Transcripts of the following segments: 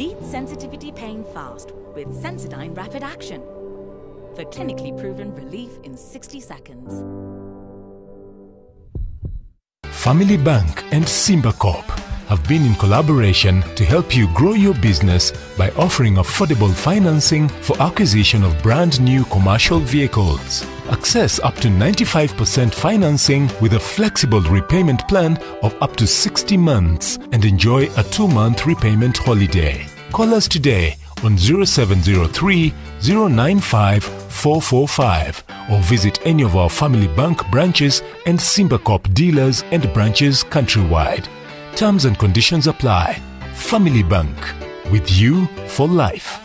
Beat sensitivity pain fast with Sensodyne Rapid Action for clinically proven relief in 60 seconds. Family Bank and Simba Corp have been in collaboration to help you grow your business by offering affordable financing for acquisition of brand new commercial vehicles. Access up to 95% financing with a flexible repayment plan of up to 60 months and enjoy a 2-month repayment holiday. Call us today on 0703 095 445 or visit any of our Family Bank branches and Simba Corp dealers and branches countrywide. Terms and conditions apply. Family Bank, with you for life.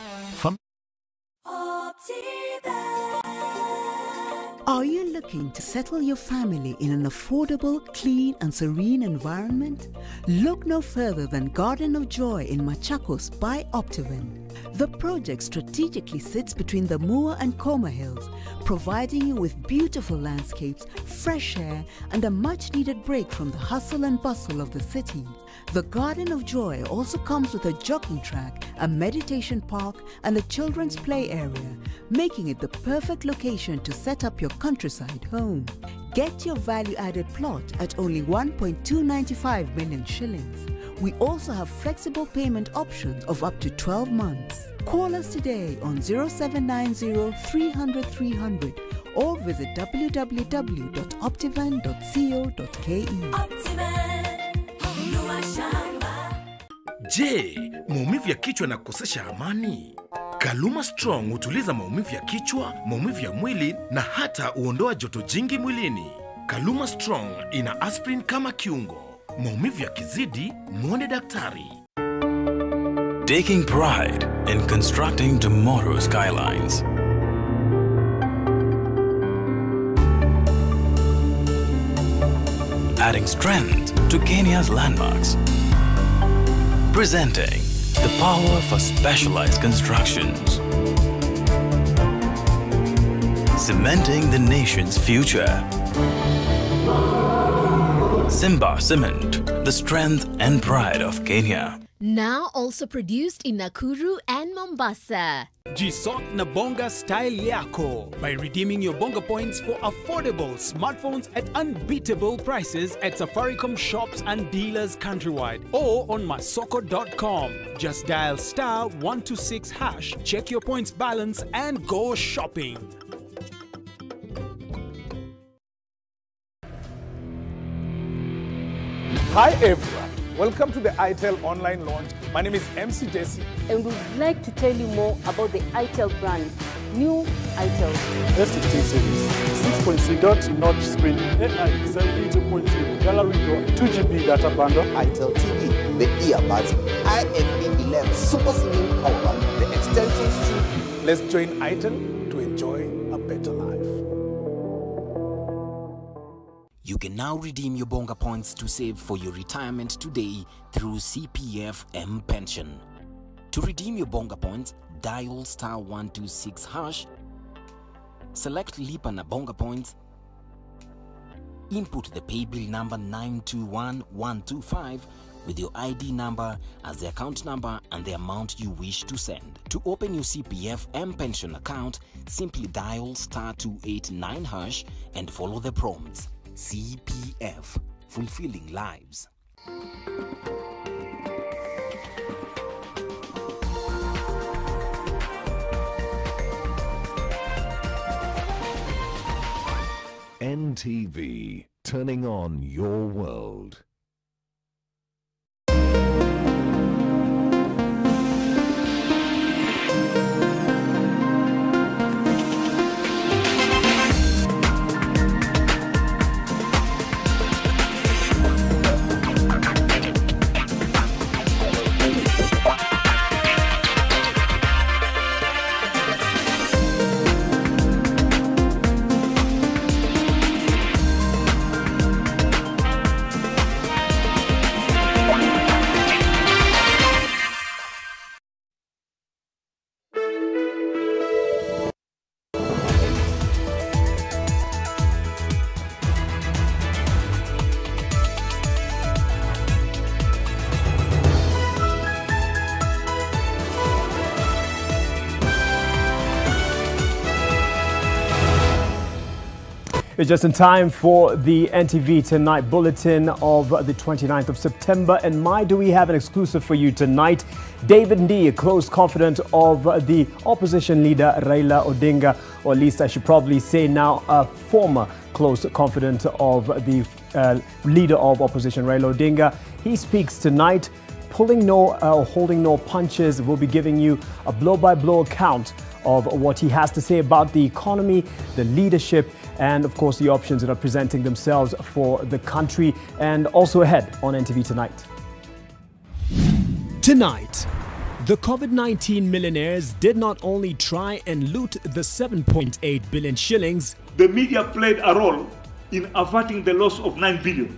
Are you looking to settle your family in an affordable, clean and serene environment? Look no further than Garden of Joy in Machakos by Optiven. The project strategically sits between the Mua and Koma Hills, providing you with beautiful landscapes, fresh air and a much-needed break from the hustle and bustle of the city. The Garden of Joy also comes with a jogging track, a meditation park and a children's play area, making it the perfect location to set up your countryside home. Get your value-added plot at only 1.295 million shillings. We also have flexible payment options of up to 12 months. Call us today on 0790 300 300 or visit www.optivan.co.ke. Je, maumivu ya kichwa na kukosesha amani? Kaluma Strong hutuliza maumivu ya kichwa, maumivu ya mwili na hata huondoa joto jingi mwilini. Kaluma Strong ina aspirin kama kiungo. Maumivu yakizidi, muone daktari. Taking pride in constructing tomorrow's skylines. Adding strength to Kenya's landmarks. Presenting the power for specialized constructions. Cementing the nation's future. Simba Cement, the strength and pride of Kenya. Now also produced in Nakuru and Mombasa. Jisot na bonga style yako by redeeming your bonga points for affordable smartphones at unbeatable prices at Safaricom shops and dealers countrywide or on masoko.com. Just dial *126#, check your points balance and go shopping. Hi everyone, welcome to the ITEL online launch. My name is MC Desi. And we would like to tell you more about the ITEL brand, new ITEL. S16 series, 6.3 dot notch screen, AI selfie 2.0, gallery door, 2GB data bundle. ITEL TV, the earbuds, IFB 11 super slim power, the extension strip. Let's join ITEL to enjoy a better life. You can now redeem your bonga points to save for your retirement today through CPF M Pension. To redeem your bonga points, dial *126#, select Lipa na bonga points, input the pay bill number 921125 with your ID number as the account number and the amount you wish to send. To open your CPF M Pension account, simply dial *289# and follow the prompts. CPF, fulfilling lives. NTV, turning on your world. It's just in time for the NTV Tonight bulletin of the 29th of September. And do we have an exclusive for you tonight? David Ndii, a close confidant of the opposition leader Raila Odinga, or at least I should probably say now a former close confidant of the leader of opposition Raila Odinga. He speaks tonight, holding no punches. We'll be giving you a blow-by-blow account of what he has to say about the economy, the leadership, and of course the options that are presenting themselves for the country, and also ahead on NTV Tonight. Tonight, the COVID-19 millionaires did not only try and loot the 7.8 billion shillings. The media played a role in averting the loss of 9 billion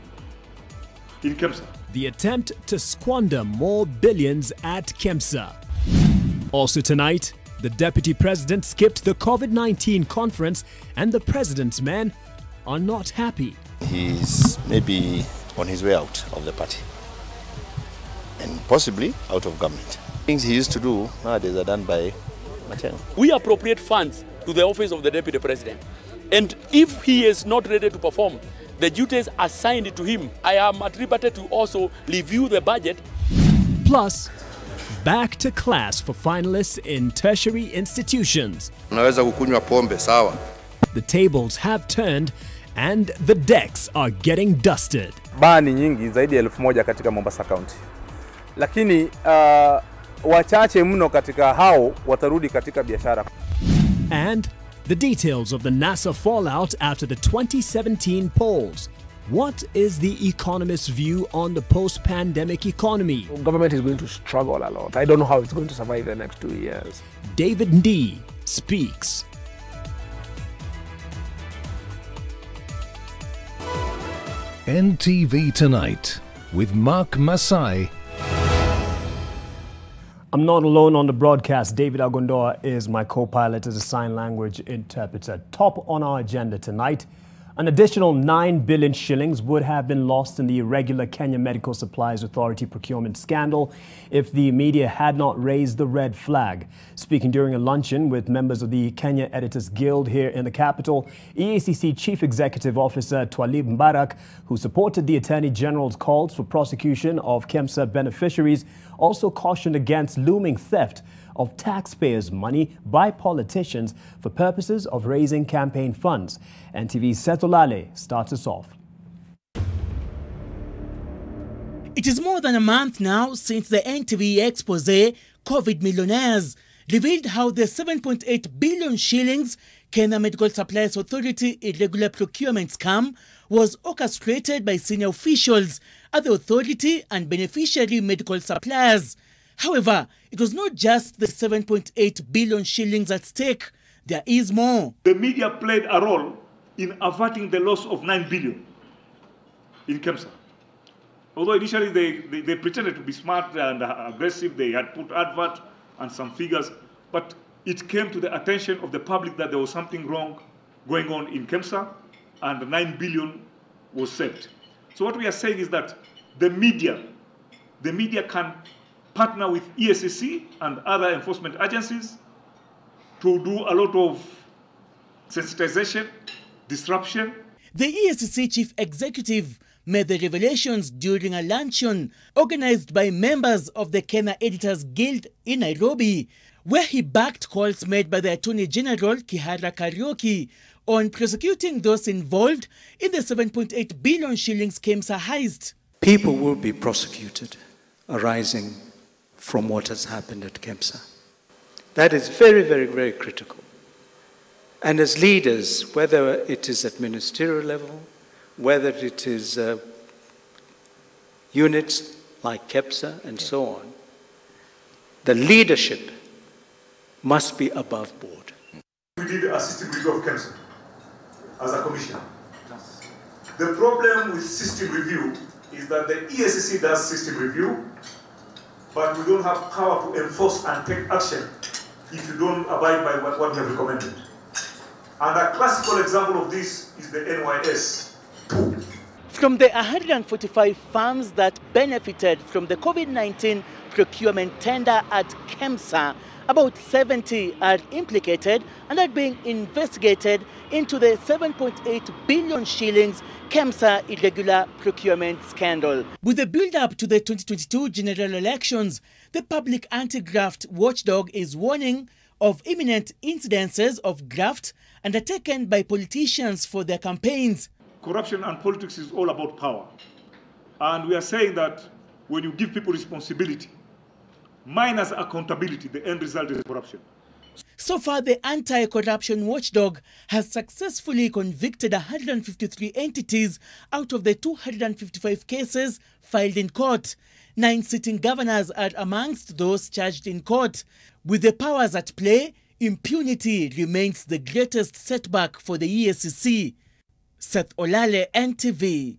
in KEMSA. The attempt to squander more billions at KEMSA. Also tonight, the Deputy President skipped the COVID-19 conference and the President's men are not happy. He's maybe on his way out of the party and possibly out of government. Things he used to do nowadays are done by Macheng. We appropriate funds to the office of the Deputy President. And if he is not ready to perform the duties assigned to him, I am at liberty to also review the budget. Plus, back to class for finalists in tertiary institutions. Unaweza kukunywa pombe, sawa. The tables have turned and the decks are getting dusted. Baa ni nyingi zaidi ya 1000 katika Mombasa County. Lakini wachache mno katika hao watarudi katika biashara. And the details of the NASA fallout after the 2017 polls. What is the economist's view on the post-pandemic economy? Government is going to struggle a lot. I don't know how it's going to survive the next 2 years. David Ndii speaks. NTV Tonight with Mark Masai. I'm not alone on the broadcast. David Agondoa is my co-pilot as a sign language interpreter. Top on our agenda tonight, an additional 9 billion shillings would have been lost in the irregular Kenya Medical Supplies Authority procurement scandal if the media had not raised the red flag. Speaking during a luncheon with members of the Kenya Editors Guild here in the capital, EACC Chief Executive Officer Twalib Mbarak, who supported the Attorney General's calls for prosecution of KEMSA beneficiaries, also cautioned against looming theft of taxpayers' money by politicians for purposes of raising campaign funds. NTV's Setolale starts us off. It is more than a month now since the NTV expose, COVID Millionaires, revealed how the 7.8 billion shillings Kenya Medical Supplies Authority irregular procurement scam was orchestrated by senior officials at the authority and beneficiary medical suppliers. However, it was not just the 7.8 billion shillings at stake. There is more. The media played a role in averting the loss of 9 billion in KEMSA. Although initially they pretended to be smart and aggressive, they had put advert and some figures, but it came to the attention of the public that there was something wrong going on in KEMSA, and 9 billion was saved. So what we are saying is that the media can partner with EACC and other enforcement agencies to do a lot of sensitization, disruption. The EACC Chief Executive made the revelations during a luncheon organized by members of the Kenya Editors Guild in Nairobi, where he backed calls made by the Attorney General Kihara Kariuki on prosecuting those involved in the 7.8 billion shillings KEMSA heist. People will be prosecuted arising from what has happened at KEMSA. That is very, very, very critical. And as leaders, whether it is at ministerial level, whether it is units like KEMSA and so on, the leadership must be above board. We did a system review of KEMSA as a commission. The problem with system review is that the EACC does system review, but we don't have power to enforce and take action if you don't abide by what we have recommended. And a classical example of this is the NYS 2. From the 145 farms that benefited from the COVID-19 procurement tender at KEMSA, about 70 are implicated and are being investigated into the 7.8 billion shillings KEMSA irregular procurement scandal. With the build-up to the 2022 general elections, the public anti-graft watchdog is warning of imminent incidences of graft undertaken by politicians for their campaigns. Corruption and politics is all about power. And we are saying that when you give people responsibility, minus accountability, the end result is corruption. So far, the anti-corruption watchdog has successfully convicted 153 entities out of the 255 cases filed in court. 9 sitting governors are amongst those charged in court. With the powers at play, impunity remains the greatest setback for the EACC. Seth Olale, NTV.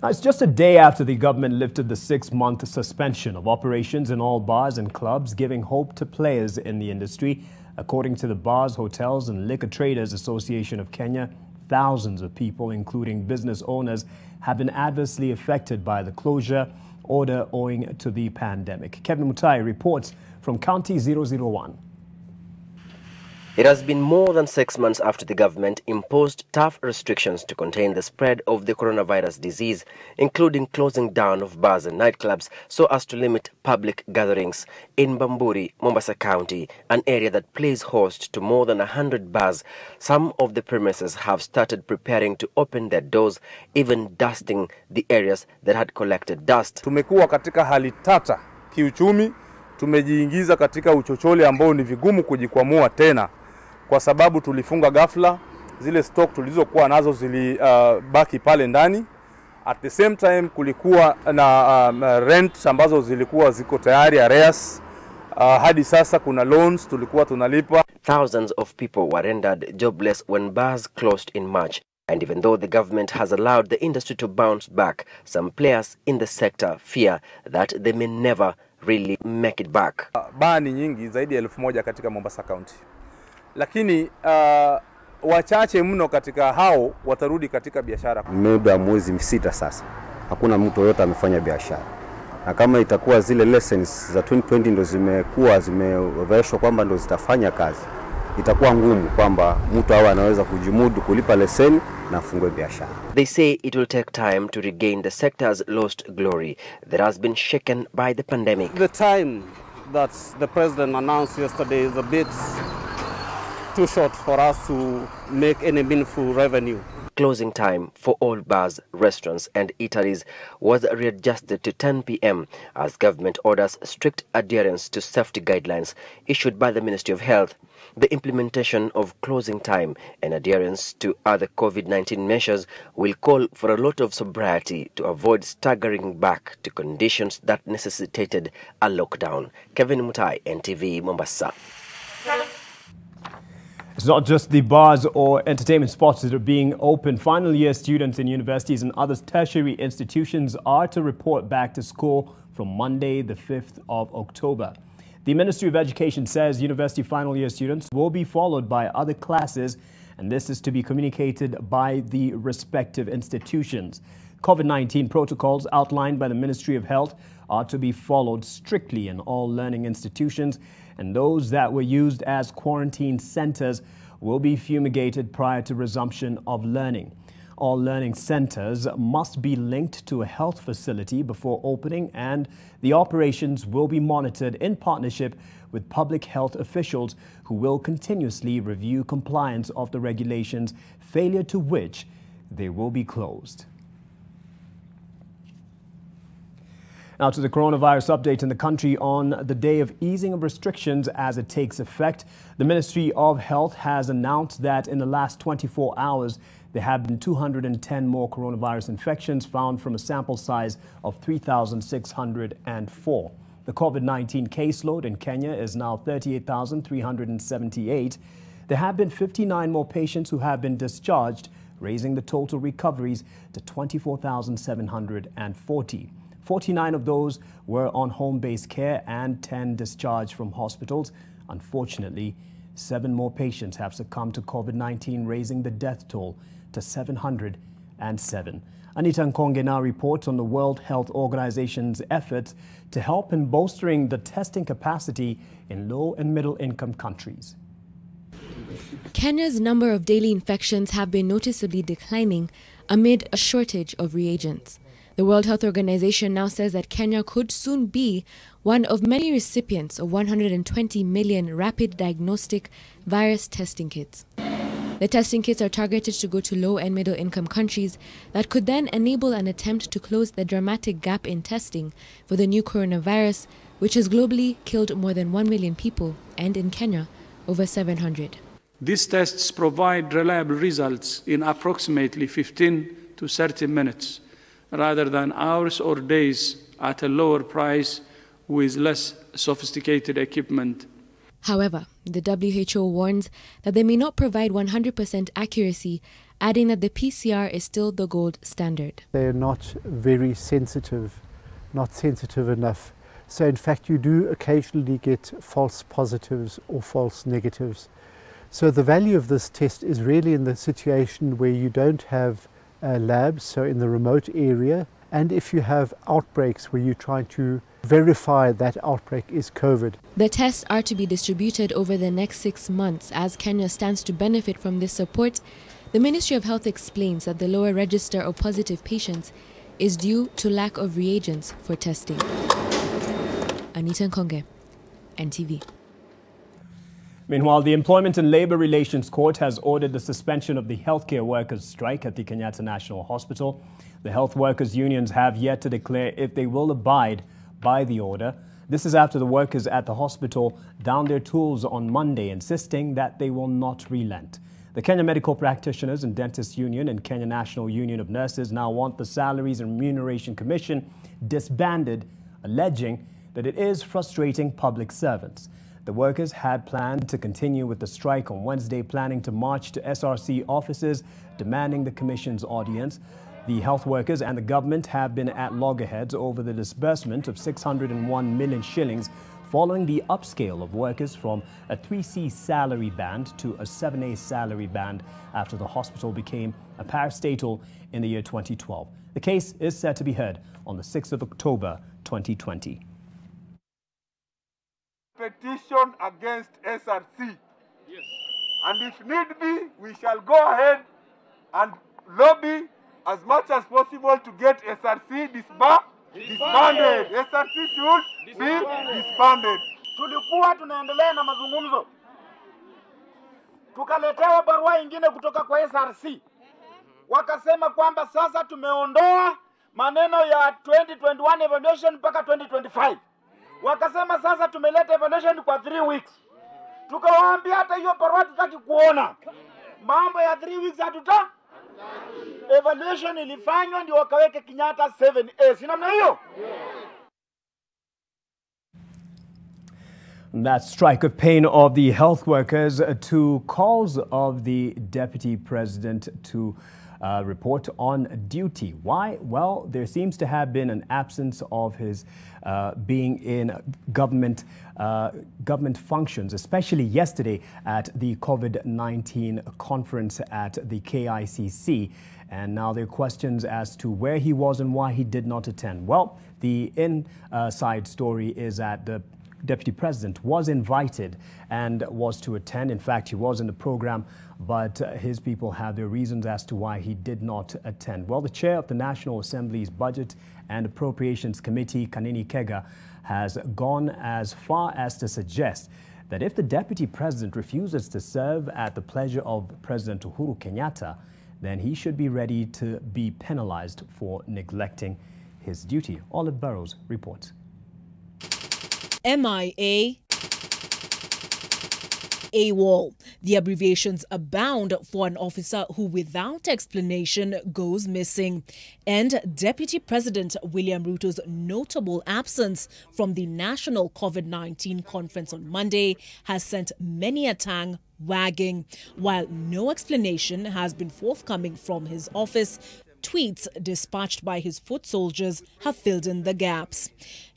Now, it's just a day after the government lifted the 6-month suspension of operations in all bars and clubs, giving hope to players in the industry. According to the Bars, Hotels and Liquor Traders Association of Kenya, thousands of people, including business owners, have been adversely affected by the closure order owing to the pandemic. Kevin Mutai reports from County 001. It has been more than 6 months after the government imposed tough restrictions to contain the spread of the coronavirus disease, including closing down of bars and nightclubs so as to limit public gatherings. In Bamburi, Mombasa County, an area that plays host to more than 100 bars, some of the premises have started preparing to open their doors, even dusting the areas that had collected dust. Tumekuwa katika hali tata kiuchumi, tumejiingiza katika uchochole ambao ni vigumu kujikwamua tena. Kwa sababu tulifunga ghafla, zile stock tulizokuwa nazo zilibaki pale ndani. At the same time kulikuwa na rent ambazo zilikuwa ziko tayari arrears. Hadi sasa kuna loans tulikuwa tunalipa. Thousands of people were rendered jobless when bars closed in March. And even though the government has allowed the industry to bounce back, some players in the sector fear that they may never really make it back. Baa ni nyingi zaidi ya 1000 katika Mombasa County. Lakini wachache mno katika hao watarudi katika biashara. Muda mwezi 6 sasa, hakuna mtu yote amefanya biashara. Na kama itakuwa zile lessons za 2020 ndo zimewezeshwa kwamba ndo zitafanya kazi, itakuwa ngumu kwamba mtu hawa anaweza kujimudu kulipa leseni na afungue biashara. They say it will take time to regain the sector's lost glory that has been shaken by the pandemic. The time that the president announced yesterday is a bit too short for us to make any meaningful revenue. Closing time for all bars, restaurants and eateries was readjusted to 10 p.m. as government orders strict adherence to safety guidelines issued by the Ministry of Health. The implementation of closing time and adherence to other COVID-19 measures will call for a lot of sobriety to avoid staggering back to conditions that necessitated a lockdown. Kevin Mutai, NTV, Mombasa. It's not just the bars or entertainment spots that are being opened. Final year students in universities and other tertiary institutions are to report back to school from Monday, the 5th of October. The Ministry of Education says university final year students will be followed by other classes, and this is to be communicated by the respective institutions. COVID-19 protocols outlined by the Ministry of Health are to be followed strictly in all learning institutions, and those that were used as quarantine centers will be fumigated prior to resumption of learning. All learning centers must be linked to a health facility before opening, and the operations will be monitored in partnership with public health officials who will continuously review compliance of the regulations, failure to which they will be closed. Now to the coronavirus update in the country on the day of easing of restrictions as it takes effect. The Ministry of Health has announced that in the last 24 hours, there have been 210 more coronavirus infections found from a sample size of 3,604. The COVID-19 caseload in Kenya is now 38,378. There have been 59 more patients who have been discharged, raising the total recoveries to 24,740. 49 of those were on home-based care and 10 discharged from hospitals. Unfortunately, 7 more patients have succumbed to COVID-19, raising the death toll to 700 7. Anita Nkonge now reports on the World Health Organization's efforts to help in bolstering the testing capacity in low and middle income countries. Kenya's number of daily infections have been noticeably declining amid a shortage of reagents. The World Health Organization now says that Kenya could soon be one of many recipients of 120 million rapid diagnostic virus testing kits. The testing kits are targeted to go to low and middle income countries that could then enable an attempt to close the dramatic gap in testing for the new coronavirus, which has globally killed more than 1 million people and in Kenya over 700. These tests provide reliable results in approximately 15 to 30 minutes, rather than hours or days at a lower price with less sophisticated equipment. However, the WHO warns that they may not provide 100% accuracy, adding that the PCR is still the gold standard. They're not very sensitive, not sensitive enough. So in fact, you do occasionally get false positives or false negatives. So the value of this test is really in the situation where you don't have labs, so in the remote area, and if you have outbreaks where you're trying to verify that outbreak is COVID. The tests are to be distributed over the next 6 months. As Kenya stands to benefit from this support, the Ministry of Health explains that the lower register of positive patients is due to lack of reagents for testing. Anita Nkonge, NTV. Meanwhile, the Employment and Labour Relations Court has ordered the suspension of the healthcare workers' strike at the Kenyatta National Hospital. The health workers' unions have yet to declare if they will abide by the order. This is after the workers at the hospital downed their tools on Monday, insisting that they will not relent. The Kenya Medical Practitioners and Dentists Union and Kenya National Union of Nurses now want the Salaries and Remuneration Commission disbanded, alleging that it is frustrating public servants. The workers had planned to continue with the strike on Wednesday, planning to march to SRC offices, demanding the commission's audience. The health workers and the government have been at loggerheads over the disbursement of 601 million shillings following the upscale of workers from a 3C salary band to a 7A salary band after the hospital became a parastatal in the year 2012. The case is set to be heard on the 6th of October 2020. Petition against SRC. Yes. And if need be, we shall go ahead and lobby as much as possible to get SRC disbanded. SRC should be disbanded. Tulikuwa tunaendelea na mazungumzo, tukaletewa barua ingine kutoka kwa SRC, wakasema kwamba sasa tumeondoa maneno ya 2021 evaluation mpaka 2025. Wakasema sasa tumeleta evaluation kwa 3 weeks. Tukawaambia hata hiyo barua tutaki kuona. Mambo ya 3 weeks hatuta. Evaluation ilifanywa ndio wakaweke Kenyatta 7A. Si namna hiyo? That strike of pain of the health workers to calls of the Deputy President to report on duty. Why? Well, there seems to have been an absence of his being in government functions, especially yesterday at the COVID-19 conference at the KICC. And now there are questions as to where he was and why he did not attend. Well, the inside story is that the Deputy President was invited and was to attend. In fact, he was in the program, but his people have their reasons as to why he did not attend. Well, the chair of the National Assembly's Budget and Appropriations Committee, Kanini Kega, has gone as far as to suggest that if the Deputy President refuses to serve at the pleasure of President Uhuru Kenyatta, then he should be ready to be penalized for neglecting his duty. Olive Burrows reports. MIA, AWOL. The abbreviations abound for an officer who without explanation goes missing. And Deputy President William Ruto's notable absence from the national COVID-19 conference on Monday has sent many a tongue wagging, while no explanation has been forthcoming from his office tweets dispatched by his foot soldiers have filled in the gaps.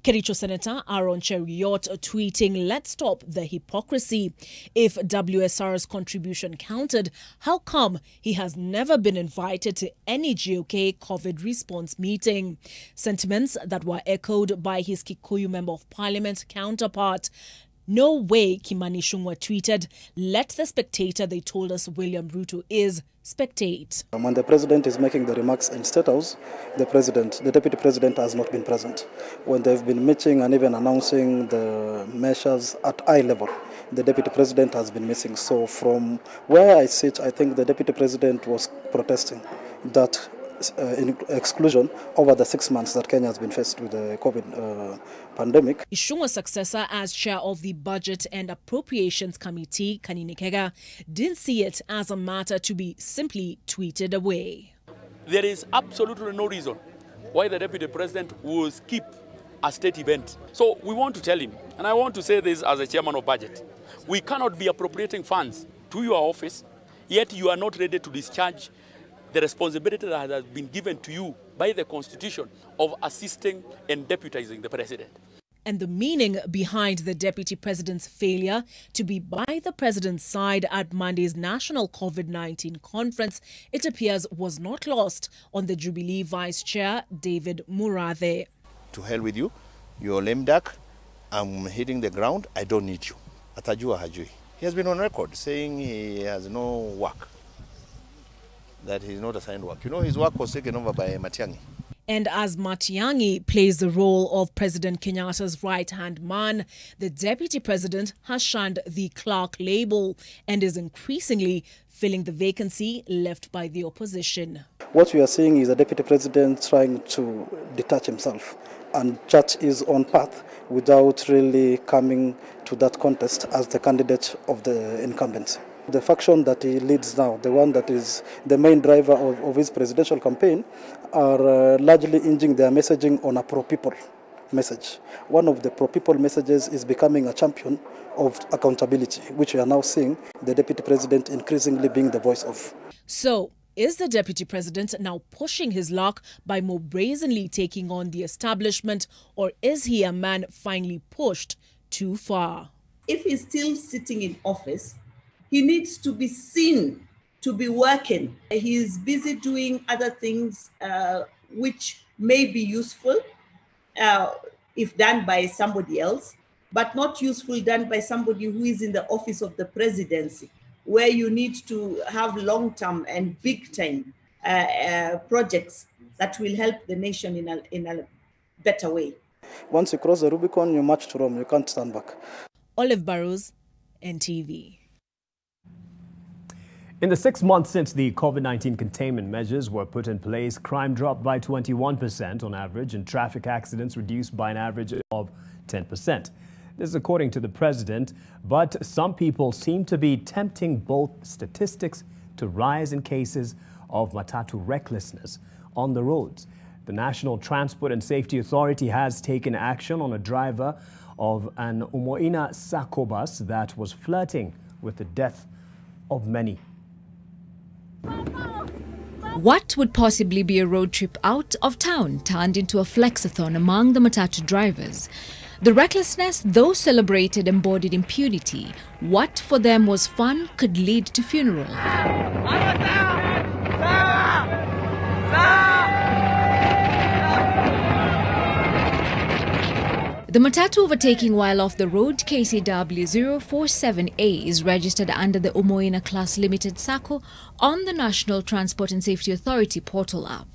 Kericho Senator Aaron Cheruiyot tweeting, "Let's stop the hypocrisy. If WSR's contribution counted, how come he has never been invited to any GOK COVID response meeting?" Sentiments that were echoed by his Kikuyu Member of Parliament counterpart. No way, Kimani Ichung'wah tweeted, "Let the spectator they told us William Ruto is spectate." When the president is making the remarks in State House, the deputy president has not been present. When they've been meeting and even announcing the measures at eye level, the deputy president has been missing. So from where I sit, I think the deputy president was protesting that exclusion over the 6 months that Kenya has been faced with the COVID pandemic. Ichung'wah's successor as chair of the Budget and Appropriations Committee, Kanini Kega, didn't see it as a matter to be simply tweeted away. There is absolutely no reason why the deputy president will skip a state event. So we want to tell him, and I want to say this as a chairman of budget, we cannot be appropriating funds to your office, yet you are not ready to discharge the responsibility that has been given to you by the Constitution of assisting and deputizing the president. And the meaning behind the deputy president's failure to be by the president's side at Monday's national COVID-19 conference, it appears was not lost on the Jubilee Vice Chair, David Murathe. To hell with you, you're lame duck, I'm hitting the ground, I don't need you. Atajua hajui. He has been on record saying he has no work, that he's not assigned work. You know, his work was taken over by Matiang'i. And as Matiang'i plays the role of President Kenyatta's right-hand man, the deputy president has shunned the clerk label and is increasingly filling the vacancy left by the opposition. What we are seeing is the deputy president trying to detach himself and chart his own path without really coming to that contest as the candidate of the incumbent. The faction that he leads now, the one that is the main driver of his presidential campaign, are largely hinging their messaging on a pro-people message. One of the pro-people messages is becoming a champion of accountability, which we are now seeing the deputy president increasingly being the voice of. So, is the deputy president now pushing his luck by more brazenly taking on the establishment, or is he a man finally pushed too far? If he's still sitting in office, he needs to be seen to be working. He's busy doing other things which may be useful if done by somebody else, but not useful done by somebody who is in the office of the presidency, where you need to have long-term and big-time projects that will help the nation in a better way. Once you cross the Rubicon, you march to Rome. You can't stand back. Olive Burrows, NTV. In the 6 months since the COVID-19 containment measures were put in place, crime dropped by 21% on average and traffic accidents reduced by an average of 10%. This is according to the president, but some people seem to be tempting both statistics to rise in cases of matatu recklessness on the roads. The National Transport and Safety Authority has taken action on a driver of an Umoina Sacco bus that was flirting with the death of many. What would possibly be a road trip out of town turned into a flexathon among the matatu drivers. The recklessness, though celebrated, embodied impunity. What for them was fun could lead to funeral. The matatu overtaking while off the road KCW 047A is registered under the Umoina Class Limited Sacco on the National Transport and Safety Authority portal app.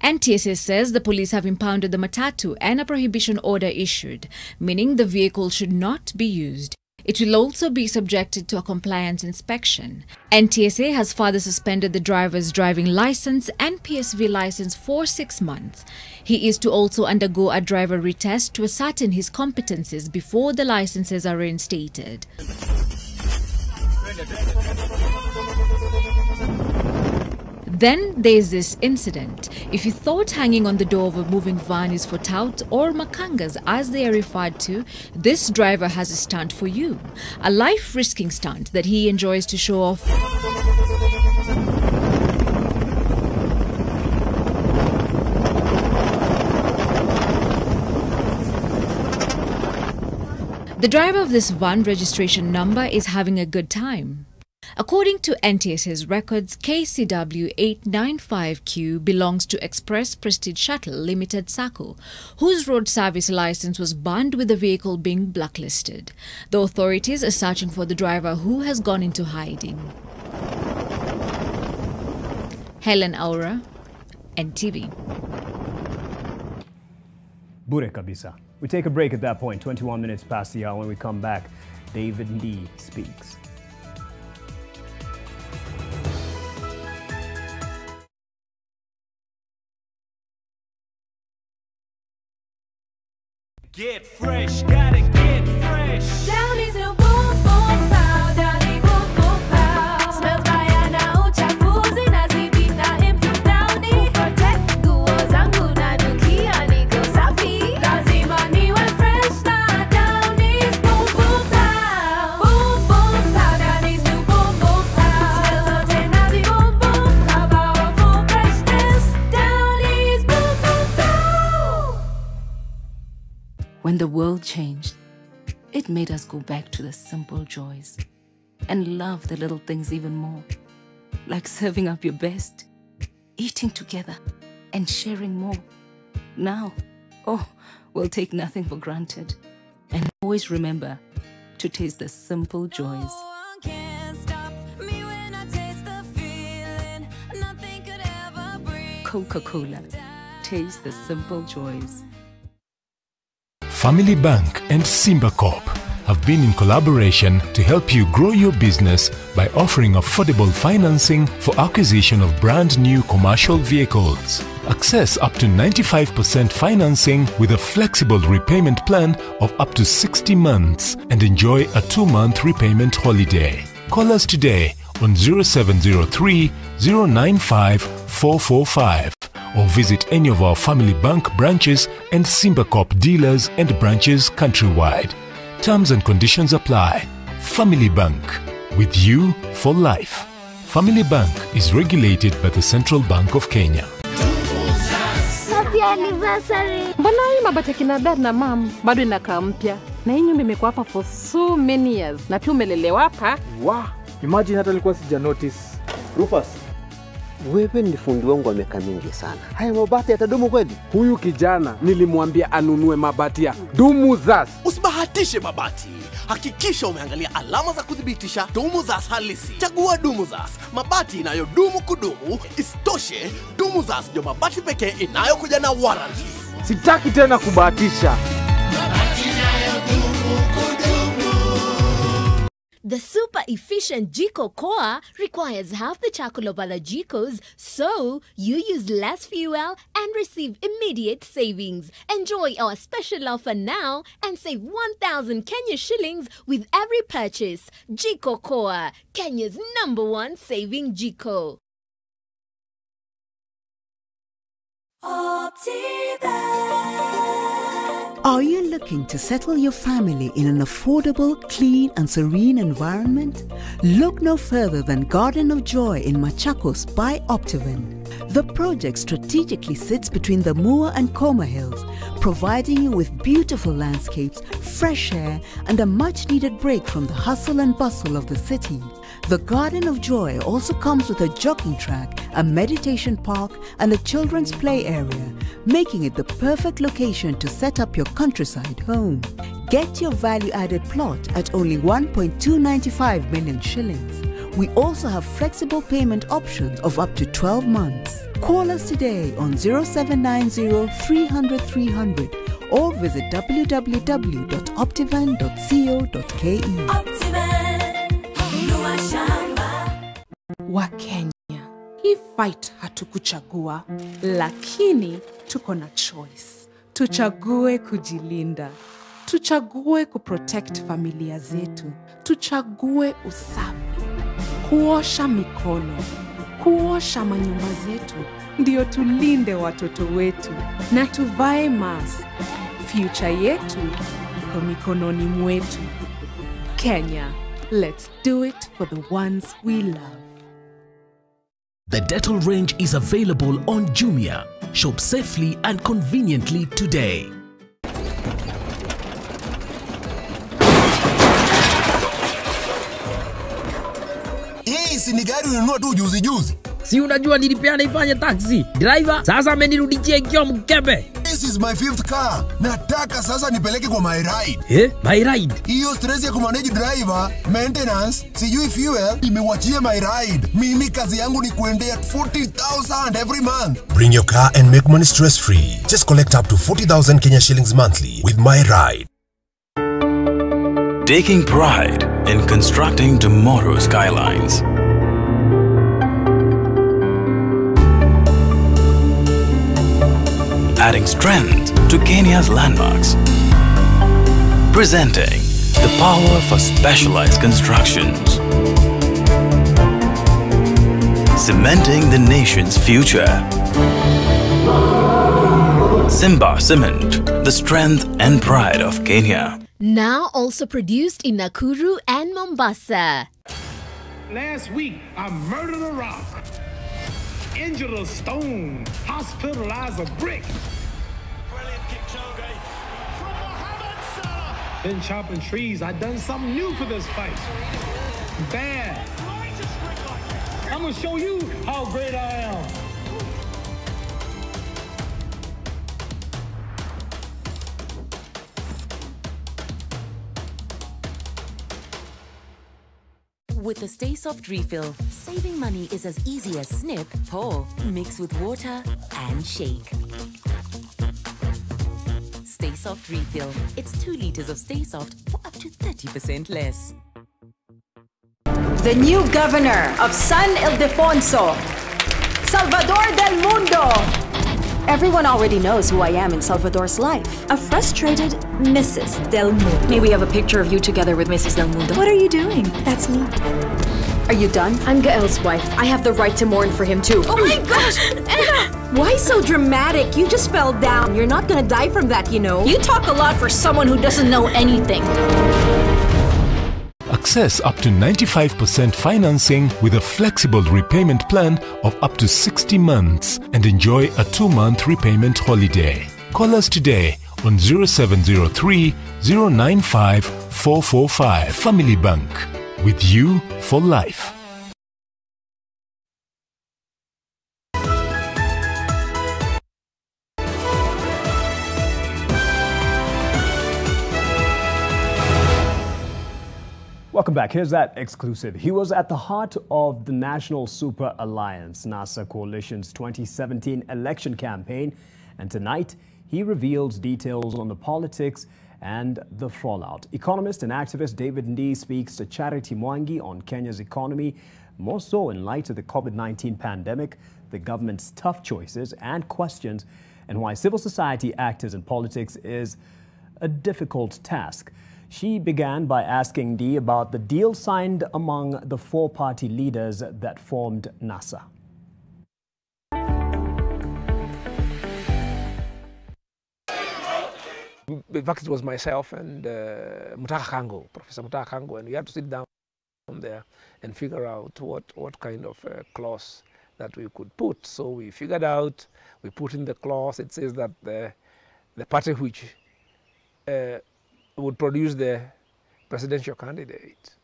NTSA says the police have impounded the matatu and a prohibition order issued, meaning the vehicle should not be used. It will also be subjected to a compliance inspection. NTSA has further suspended the driver's driving license and PSV license for 6 months. He is to also undergo a driver retest to ascertain his competencies before the licenses are reinstated. Then there's this incident. If you thought hanging on the door of a moving van is for tout or makangas as they are referred to, this driver has a stunt for you. A life-risking stunt that he enjoys to show off. The driver of this van registration number is having a good time. According to NTS's records, KCW 895Q belongs to Express Prestige Shuttle Limited Sacco, whose road service license was banned with the vehicle being blacklisted. The authorities are searching for the driver, who has gone into hiding. Helen Aura, NTV. Bure kabisa. We take a break at that point, 21 minutes past the hour. When we come back, David Lee speaks. Get fresh, gotta get fresh. Down is no boom boom pow, down is boom boom pow. Smells by na uchafuzi na zibi na improve downy. Protect guo zangu na nukia niko safi. Lazima niwe fresh na down is boom boom pow. Boom boom pow, down is new boom boom pow. Smells zote na zi boom boom pow. Powerful freshness, down is boom boom pow. When the world changed, it made us go back to the simple joys and love the little things even more, like serving up your best, eating together, and sharing more. Now, we'll take nothing for granted and always remember to taste the simple joys. Coca-Cola, taste the simple joys. Family Bank and Simba Corp have been in collaboration to help you grow your business by offering affordable financing for acquisition of brand new commercial vehicles. Access up to 95% financing with a flexible repayment plan of up to 60 months and enjoy a 2-month repayment holiday. Call us today on 0703 095 445. or visit any of our Family Bank branches and Simba Corp dealers and branches countrywide. Terms and conditions apply. Family Bank, with you for life. Family Bank is regulated by the Central Bank of Kenya. Happy anniversary! Mbona hii mabati kina dad na mom bado inakaa mpya? Na hii nyumba imekuwa hapa for so many years. Na pia umelelewa hapa. Wow, imagine hata nilikuwa sija notice. Rufus, wewe ni fundi wangu wa miaka mingi sana. Haya mabati yatadumu kweli? Huyu kijana nilimwambia anunue mabati ya Dumuzas. Usibahatishe mabati. Hakikisha umeangalia alama za kudhibitisha Dumuzas halisi. Chagua Dumuzas, mabati inayodumu kudumu. Isitoshe, Dumuzas ndio mabati pekee inayokuja na warranty. Sitaki tena kubahatisha. The super efficient Jiko Core requires half the charcoal of other Jikos, so you use less fuel and receive immediate savings. Enjoy our special offer now and save 1,000 Kenya shillings with every purchase. Jiko Core, Kenya's #1 saving Jiko. Are you looking to settle your family in an affordable, clean and serene environment? Look no further than Garden of Joy in Machakos by Optiven. The project strategically sits between the Mua and Koma Hills, providing you with beautiful landscapes, fresh air and a much-needed break from the hustle and bustle of the city. The Garden of Joy also comes with a jogging track, a meditation park and a children's play area, making it the perfect location to set up your countryside home. Get your value-added plot at only 1.295 million shillings. We also have flexible payment options of up to 12 months. Call us today on 0790 300 300 or visit www.optivan.co.ke. Wa Kenya, hii fight hatukuchagua, lakini tuko na choice. Tuchague kujilinda. Tuchague kuprotect familia zetu. Tuchague usafi. Kuosha mikono. Kuosha manyumba zetu. Ndio tulinde watoto wetu. Na tuvae mask. Future yetu iko mikononi mwetu. Kenya, let's do it for the ones we love. The Dettol range is available on Jumia. Shop safely and conveniently today. Si ni gari ununua tu juzi juzi. Si unajua nilipeana ifanye taxi. Driver sasa amenirudishia ikiwa mkebe. This is my 5th car. Nataka sasa nipeleke kwa my ride. My ride? Hiyo stress ya kumanage driver, maintenance, sijui fuel, imewachia my ride. Mimi kazi yangu ni kuendea 40,000 every month. Bring your car and make money stress-free. Just collect up to 40,000 Kenya shillings monthly with my ride. Taking pride in constructing tomorrow's skylines. Adding strength to Kenya's landmarks. Presenting the power for specialized constructions. Cementing the nation's future. Simba Cement, the strength and pride of Kenya. Now also produced in Nakuru and Mombasa. Last week, I murdered a rock, injured a stone, hospitalized a brick. Brilliant Kipchoge from Mohamed Salah. Been chopping trees. I done something new for this fight. Bad. I'm gonna show you how great I am. With the Stay Soft refill, saving money is as easy as snip, pour, mix with water, and shake. Stay Soft refill. It's 2 liters of Stay Soft for up to 30% less. The new governor of San Ildefonso, Salvador del Mundo. Everyone already knows who I am in Salvador's life. A frustrated Mrs. Del Mundo. May we have a picture of you together with Mrs. Del Mundo? What are you doing? That's me. Are you done? I'm Gael's wife. I have the right to mourn for him too. Oh my gosh, Anna! Why so dramatic? You just fell down. You're not gonna die from that, you know. You talk a lot for someone who doesn't know anything. Access up to 95% financing with a flexible repayment plan of up to 60 months and enjoy a 2-month repayment holiday. Call us today on 0703 095 445. Family Bank. With you for life. Welcome back. Here's that exclusive. He was at the heart of the National Super Alliance, NASA Coalition's 2017 election campaign. And tonight, he reveals details on the politics and the fallout. Economist and activist David Ndii speaks to Charity Mwangi on Kenya's economy, more so in light of the COVID-19 pandemic, the government's tough choices and questions, and why civil society actors in politics is a difficult task. She began by asking Ndii about the deal signed among the 4-party leaders that formed NASA. In fact, it was myself and Professor Mutaka Kango, and we had to sit down there and figure out what kind of clause that we could put. So we figured out, we put in the clause, it says that the party which would produce the presidential candidate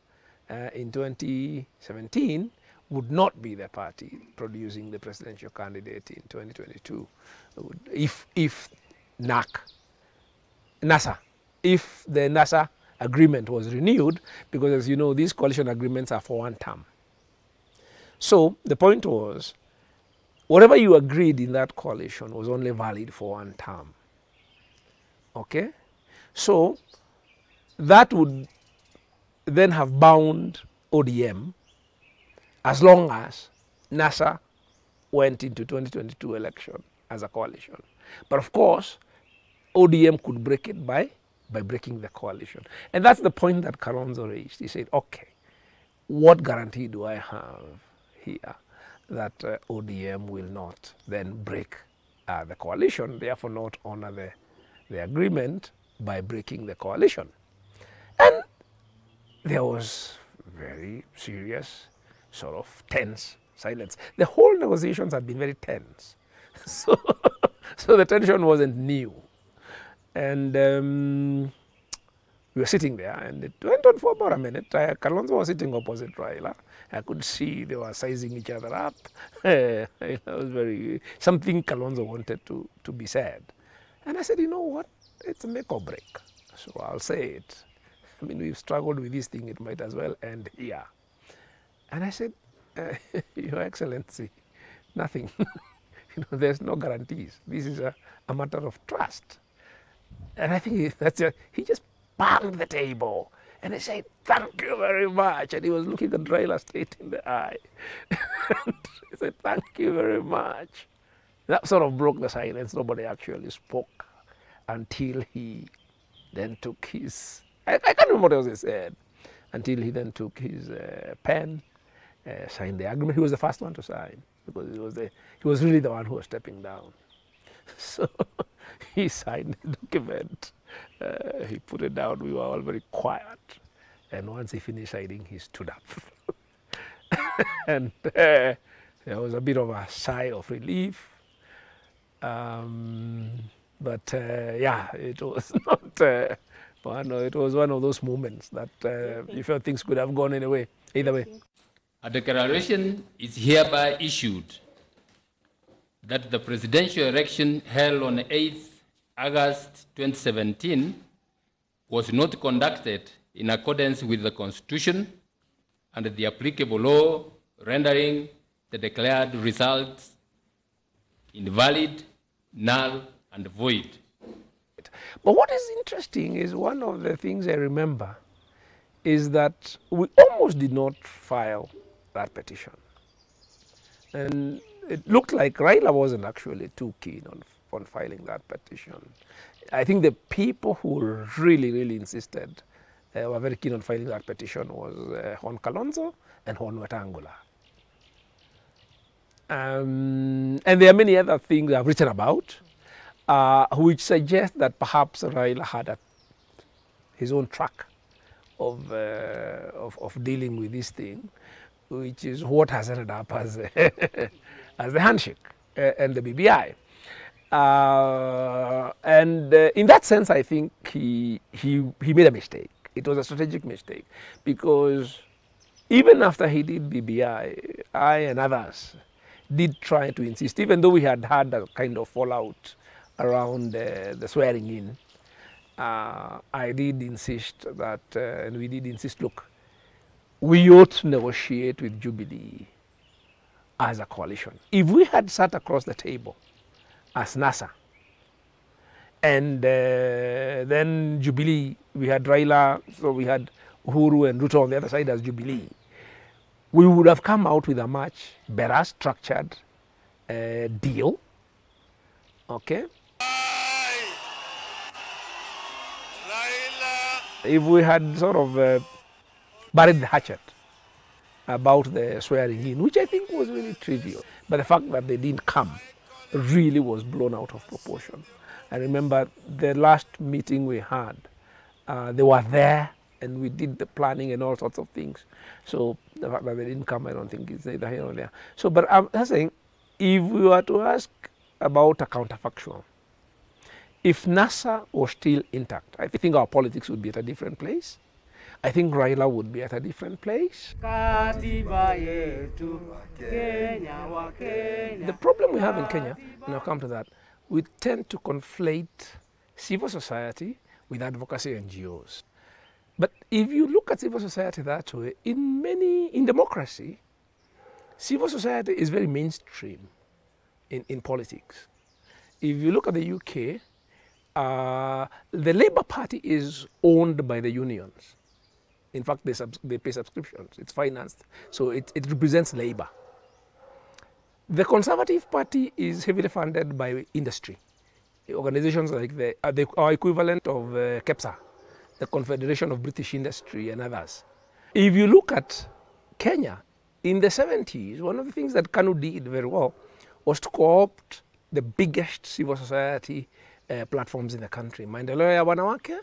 in 2017 would not be the party producing the presidential candidate in 2022. If NASA, if the NASA agreement was renewed, because as you know, these coalition agreements are for 1 term. So the point was, whatever you agreed in that coalition was only valid for 1 term. Okay? So that would then have bound ODM as long as NASA went into 2022 election as a coalition. But of course, ODM could break it by breaking the coalition. And that's the point that Kalonzo raised. He said, okay, what guarantee do I have here that ODM will not then break the coalition, therefore not honor the agreement by breaking the coalition? And there was very serious, sort of tense silence. The whole negotiations had been very tense. So the tension wasn't new. And we were sitting there, and it went on for about a minute. Kalonzo was sitting opposite Raila. I could see they were sizing each other up. It was something Kalonzo wanted to be said. And I said, you know what? It's a make or break. So I'll say it. I mean, we've struggled with this thing. It might as well end here. And I said, Your Excellency, nothing. There's no guarantees. This is a matter of trust. And I think he just banged the table and he said, thank you very much. And he was looking at Raila straight in the eye. And he said, thank you very much. That sort of broke the silence. Nobody actually spoke until he then took his, I can't remember what else he said, until he then took his pen, signed the agreement. He was the first one to sign because he was really the one who was stepping down. So he signed the document. He put it down. We were all very quiet. And once he finished signing, he stood up. And there was a bit of a sigh of relief. But yeah, it was not, it was one of those moments that you felt things could have gone either way. A declaration is hereby issued that the presidential election held on 8th August 2017 was not conducted in accordance with the Constitution and the applicable law, rendering the declared results invalid, null, and void. But what is interesting is one of the things I remember is that we almost did not file that petition. And it looked like Raila wasn't actually too keen on filing that petition. I think the people who really insisted were very keen on filing that petition was Hon Kalonzo and Hon Wetangula. And there are many other things I've written about which suggest that perhaps Raila had his own track of dealing with this thing, which is what has ended up as as the handshake and the BBI. And in that sense, I think he made a mistake. It was a strategic mistake because even after he did BBI, I and others did try to insist, even though we had had a kind of fallout around the swearing in, I did insist that, and we did insist, look, we ought to negotiate with Jubilee as a coalition. If we had sat across the table as NASA, and then Jubilee, we had Raila, so we had Uhuru and Ruto on the other side as Jubilee, we would have come out with a much better structured deal, okay? If we had sort of buried the hatchet about the swearing in, which I think was really trivial, but the fact that they didn't come really was blown out of proportion. I remember the last meeting we had, they were there and we did the planning and all sorts of things. So the fact that they didn't come, I don't think it's neither here nor there. So, but I'm saying, if we were to ask about a counterfactual, if NASA was still intact, I think our politics would be at a different place. I think Raila would be at a different place. The problem we have in Kenya, and I'll come to that, we tend to conflate civil society with advocacy NGOs. But if you look at civil society that way, in democracy, civil society is very mainstream in politics. If you look at the UK, the Labour Party is owned by the unions. In fact, they pay subscriptions. It's financed. So it represents Labour. The Conservative Party is heavily funded by industry. Organizations like our equivalent of KEPSA, the Confederation of British Industry and others. If you look at Kenya, in the 70s, one of the things that KANU did very well was to co-opt the biggest civil society platforms in the country, Maendeleo ya Wanawake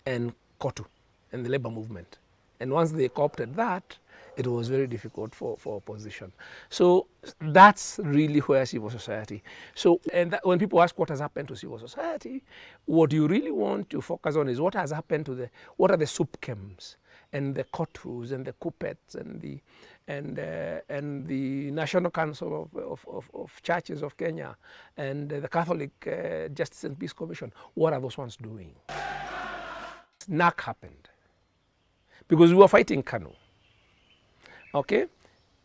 and KOTU, and the labor movement. And once they co-opted that, it was very difficult for opposition. So that's really where civil society. So, and when people ask what has happened to civil society, what you really want to focus on is what has happened to what are the SUPKEMs and the KOTUs and the KUPETs and the National Council of Churches of Kenya and the Catholic Justice and Peace Commission. What are those ones doing? NAC happened because we were fighting KANU. Okay,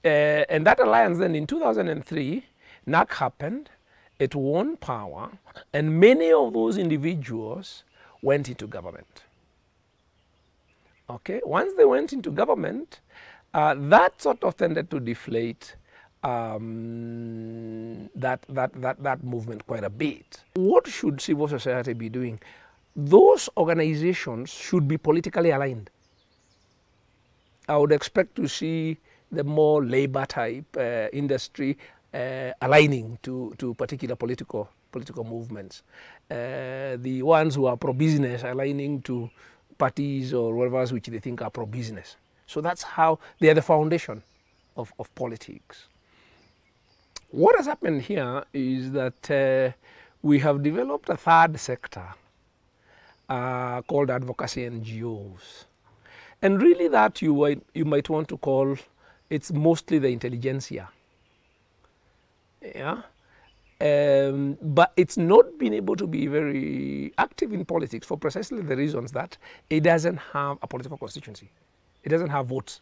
and that alliance then in 2003, NAC happened, it won power, and many of those individuals went into government. Okay, once they went into government, that sort of tended to deflate that movement quite a bit. What should civil society be doing? Those organizations should be politically aligned. I would expect to see the more labor type industry aligning to particular political movements. The ones who are pro-business aligning to parties or whatever which they think are pro-business. So that's how they are the foundation of politics. What has happened here is that we have developed a third sector called advocacy NGOs. And really that you might want to call, it's mostly the intelligentsia. Yeah? But it's not been able to be very active in politics for precisely the reasons that it doesn't have a political constituency. It doesn't have votes.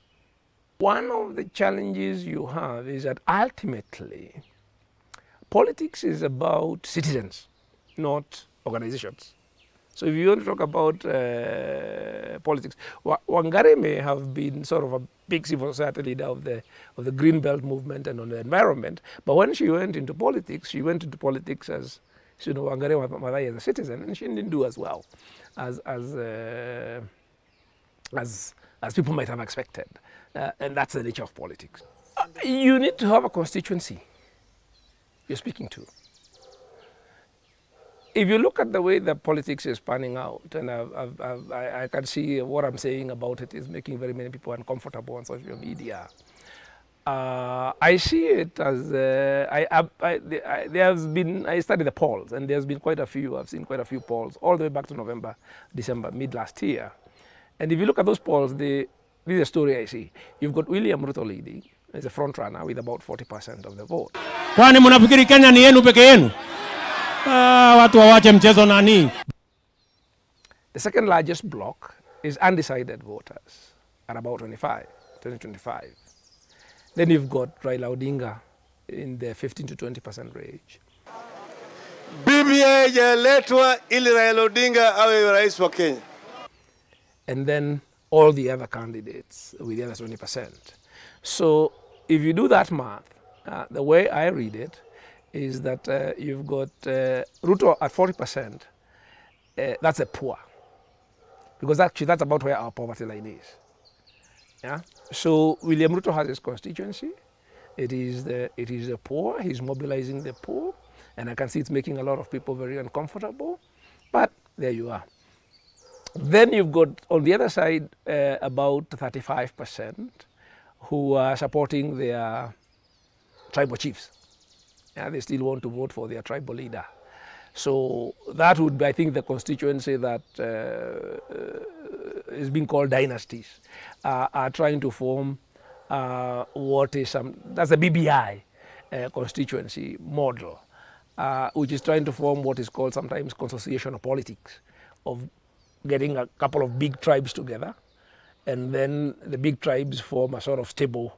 One of the challenges you have is that ultimately politics is about citizens, not organizations. So if you want to talk about politics, Wangari may have been sort of a big civil society leader of the Green Belt movement and on the environment, but when she went into politics as, you know, Wangari Maathai as a citizen, and she didn't do as well as people might have expected, and that's the nature of politics. You need to have a constituency you're speaking to. If you look at the way the politics is panning out, and I can see what I'm saying about it is making very many people uncomfortable on social media. I see it as I studied the polls, and there's been quite a few. I've seen quite a few polls all the way back to November, December, mid last year. And if you look at those polls, this is a story I see. You've got William Ruto leading as a front runner with about 40% of the vote. Kwani mnafikiri Kenya ni yenu peke yenu? Watu wawache mchezo nani? The second largest block is undecided voters at about 25. Then you've got Raila Odinga in the 15 to 20% range. BBI haijaletwa ili Raila Odinga awe rais wa Kenya. And then all the other candidates with the other 20%. So if you do that math, the way I read it is that you've got Ruto at 40%. That's the poor, because actually that's about where our poverty line is. Yeah. So William Ruto has his constituency. It is the poor. He's mobilizing the poor, and I can see it's making a lot of people very uncomfortable. But there you are. Then you've got on the other side about 35% who are supporting their tribal chiefs. Yeah, they still want to vote for their tribal leader. So that would be, I think, the constituency that is being called dynasties, are trying to form what is that's the BBI constituency model, which is trying to form what is called sometimes consociational politics, of getting a couple of big tribes together, and then the big tribes form a sort of stable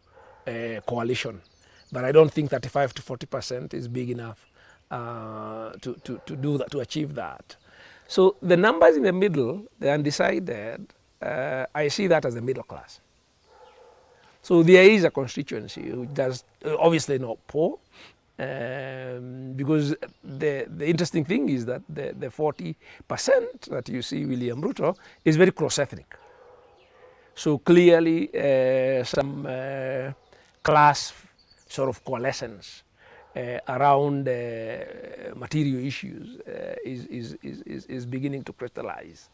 coalition. But I don't think 35 to 40% is big enough to do that, to achieve that. So the numbers in the middle, the undecided, I see that as the middle class. So there is a constituency which does obviously not poor, because the interesting thing is that the 40% that you see William Ruto is very cross-ethnic. So clearly some class sort of coalescence around material issues is beginning to crystallize.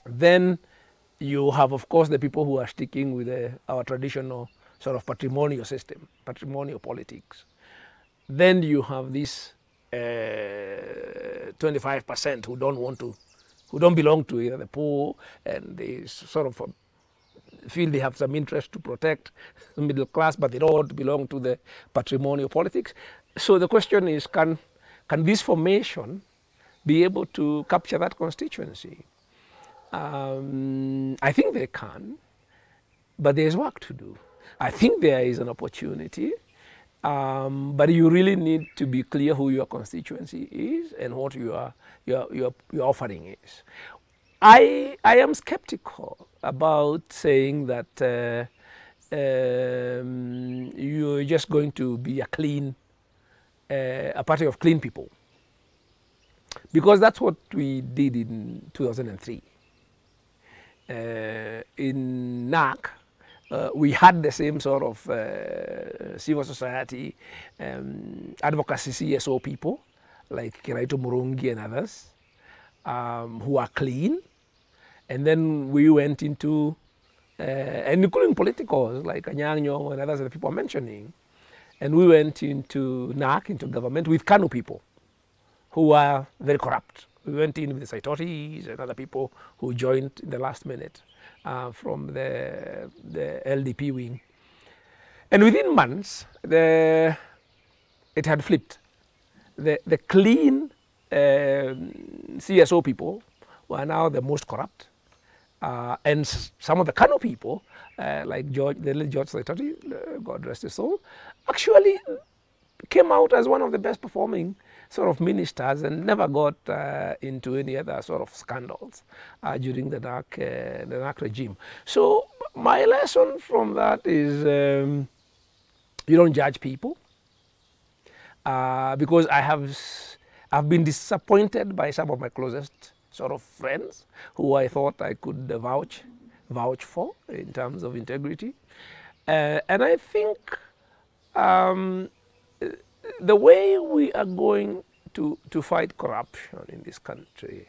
Then You have, of course, the people who are sticking with our traditional sort of patrimonial system, patrimonial politics. Then you have this 25% who don't belong to either the poor, and they sort of feel they have some interest to protect the middle class, but they don't belong to the patrimonial politics. So the question is, can this formation be able to capture that constituency? I think they can, but there's work to do. I think there is an opportunity, but you really need to be clear who your constituency is and what your offering is. I am skeptical about saying that you're just going to be a party of clean people, because that's what we did in 2003. In NAC, we had the same sort of civil society, advocacy CSO people like Kiraito Murungi and others who are clean. And then we went into, and including politicals like Anyang Nyong and others that people are mentioning, and we went into NAC, into government with KANU people who are very corrupt. We went in with the Saitotis and other people who joined in the last minute from the LDP wing. And within months, it had flipped. The clean CSO people were now the most corrupt. And some of the KANU people, like the little George Saitoti, God rest his soul, actually came out as one of the best performing sort of ministers and never got into any other sort of scandals during the NAC regime. So my lesson from that is you don't judge people, because I've been disappointed by some of my closest sort of friends who I thought I could vouch for in terms of integrity. And I think the way we are going to fight corruption in this country,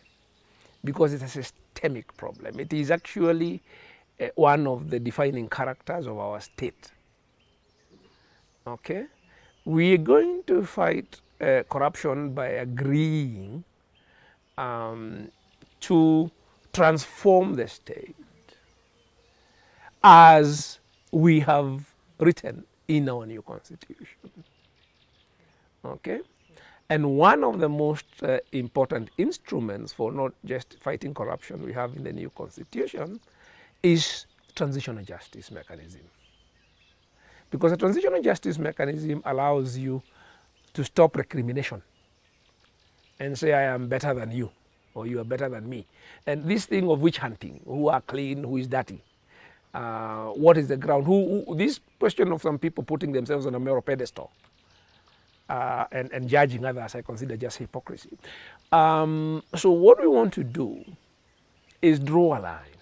because it's a systemic problem, it is actually one of the defining characters of our state. Okay? We are going to fight corruption by agreeing to transform the state as we have written in our new constitution. Okay? And one of the most important instruments for not just fighting corruption we have in the new constitution is transitional justice mechanism. Because a transitional justice mechanism allows you to stop recrimination and say, I am better than you, or you are better than me. And this thing of witch hunting, who are clean, who is dirty, what is the ground, this question of some people putting themselves on a moral pedestal and judging others, I consider just hypocrisy. So what we want to do is draw a line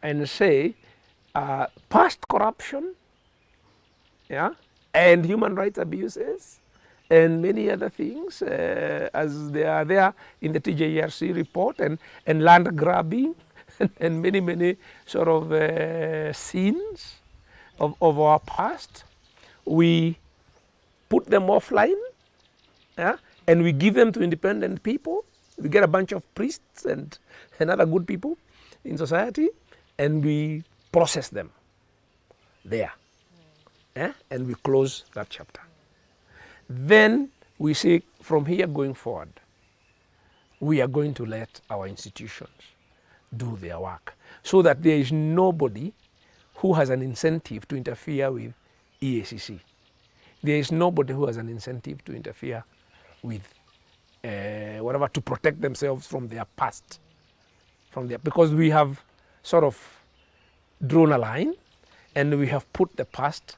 and say, past corruption, yeah, and human rights abuses, and many other things, as they are there in the TJERC report, and land grabbing, and many sort of sins of our past, we put them offline, yeah, and we give them to independent people. We get a bunch of priests and other good people in society, and we process them there, yeah, and we close that chapter. Then we say, from here going forward, we are going to let our institutions do their work, so that there is nobody who has an incentive to interfere with EACC. There is nobody who has an incentive to interfere with whatever, to protect themselves from their past, because we have sort of drawn a line and we have put the past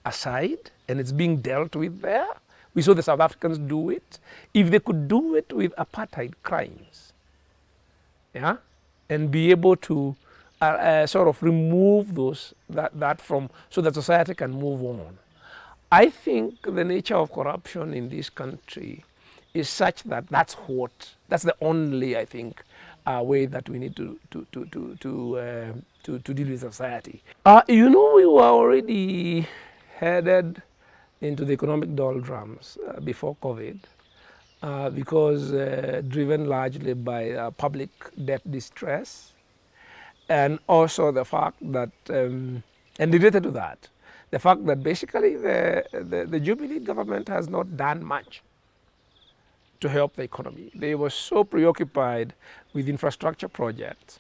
aside and it's being dealt with there. We saw the South Africans do it. If they could do it with apartheid crimes, yeah, and be able to sort of remove that from, so that society can move on. I think the nature of corruption in this country is such that that's the only, I think, way that we need to deal with society. You know, we were already headed into the economic doldrums before COVID because driven largely by public debt distress, and also the fact that, and related to that, the fact that basically the Jubilee government has not done much to help the economy. They were so preoccupied with infrastructure projects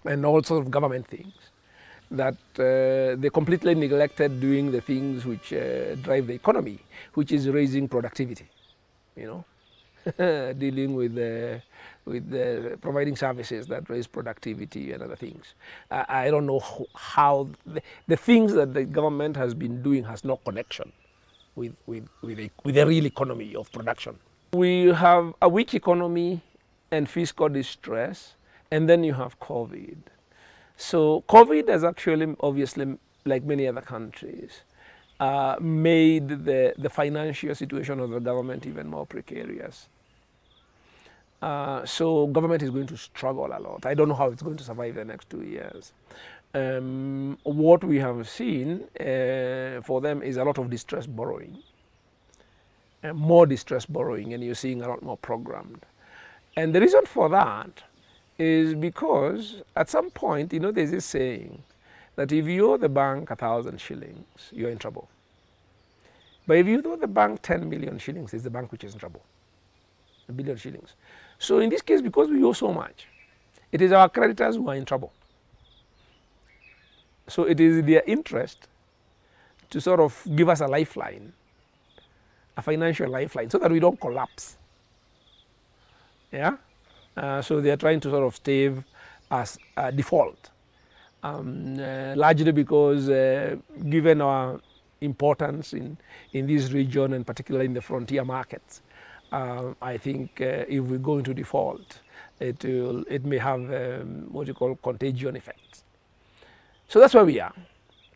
and all sorts of government things that they completely neglected doing the things which drive the economy, which is raising productivity, you know, dealing with providing services that raise productivity and other things. I don't know how the things that the government has been doing has no connection with the real economy of production. We have a weak economy and fiscal distress, and then you have COVID. So COVID has actually, obviously, like many other countries, made the financial situation of the government even more precarious. So government is going to struggle a lot. I don't know how it's going to survive the next 2 years. What we have seen for them is a lot of distress borrowing, more distress borrowing, and you're seeing a lot more programmed. And the reason for that is because at some point, you know, there's this saying that if you owe the bank 1,000 shillings, you're in trouble. But if you owe the bank 10 million shillings, it's the bank which is in trouble, 1 billion shillings. So in this case, because we owe so much, it is our creditors who are in trouble. So it is their interest to sort of give us a lifeline, a financial lifeline, so that we don't collapse. Yeah? So they are trying to sort of stave us default, largely because given our importance in this region, and particularly in the frontier markets, I think if we go into default, it may have what you call contagion effects. So that's where we are,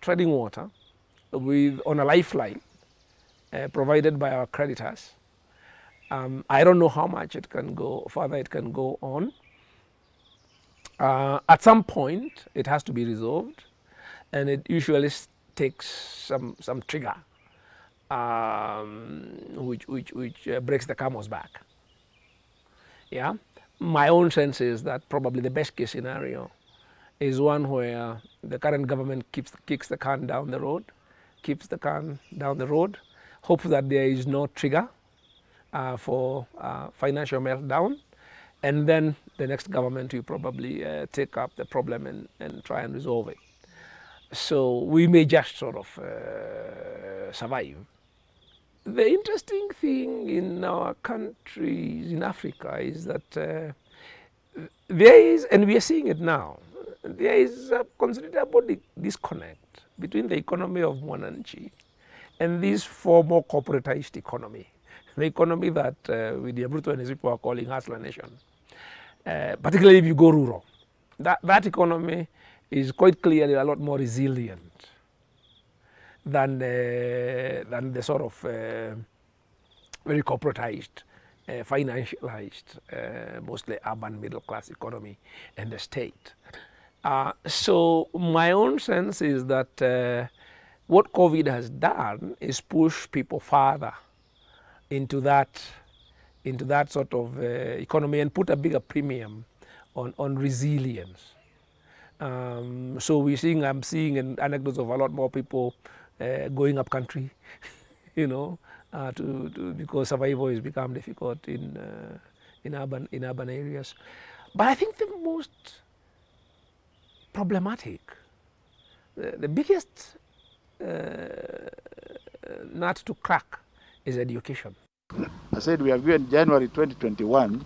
treading water on a lifeline provided by our creditors. I don't know how much it can go, further it can go on. At some point, it has to be resolved, and it usually takes some trigger, which breaks the camel's back. Yeah, my own sense is that probably the best case scenario is one where the current government kicks the can down the road, hopes that there is no trigger for financial meltdown, and then the next government will probably take up the problem and try and resolve it. So we may just sort of survive. The interesting thing in our countries in Africa is that there is, and we are seeing it now, there is a considerable disconnect between the economy of Mwananchi and this former corporatized economy, the economy that William Ruto and his people are calling hustler nation. Particularly if you go rural, that economy is quite clearly a lot more resilient than the sort of very corporatized, financialized, mostly urban middle class economy and the state. So my own sense is that what COVID has done is push people further into that sort of economy and put a bigger premium on resilience. So I'm seeing anecdotes of a lot more people going up country, you know, because survival has become difficult in urban areas. But I think the most problematic, the biggest nut to crack is education. I said we have given January 2021,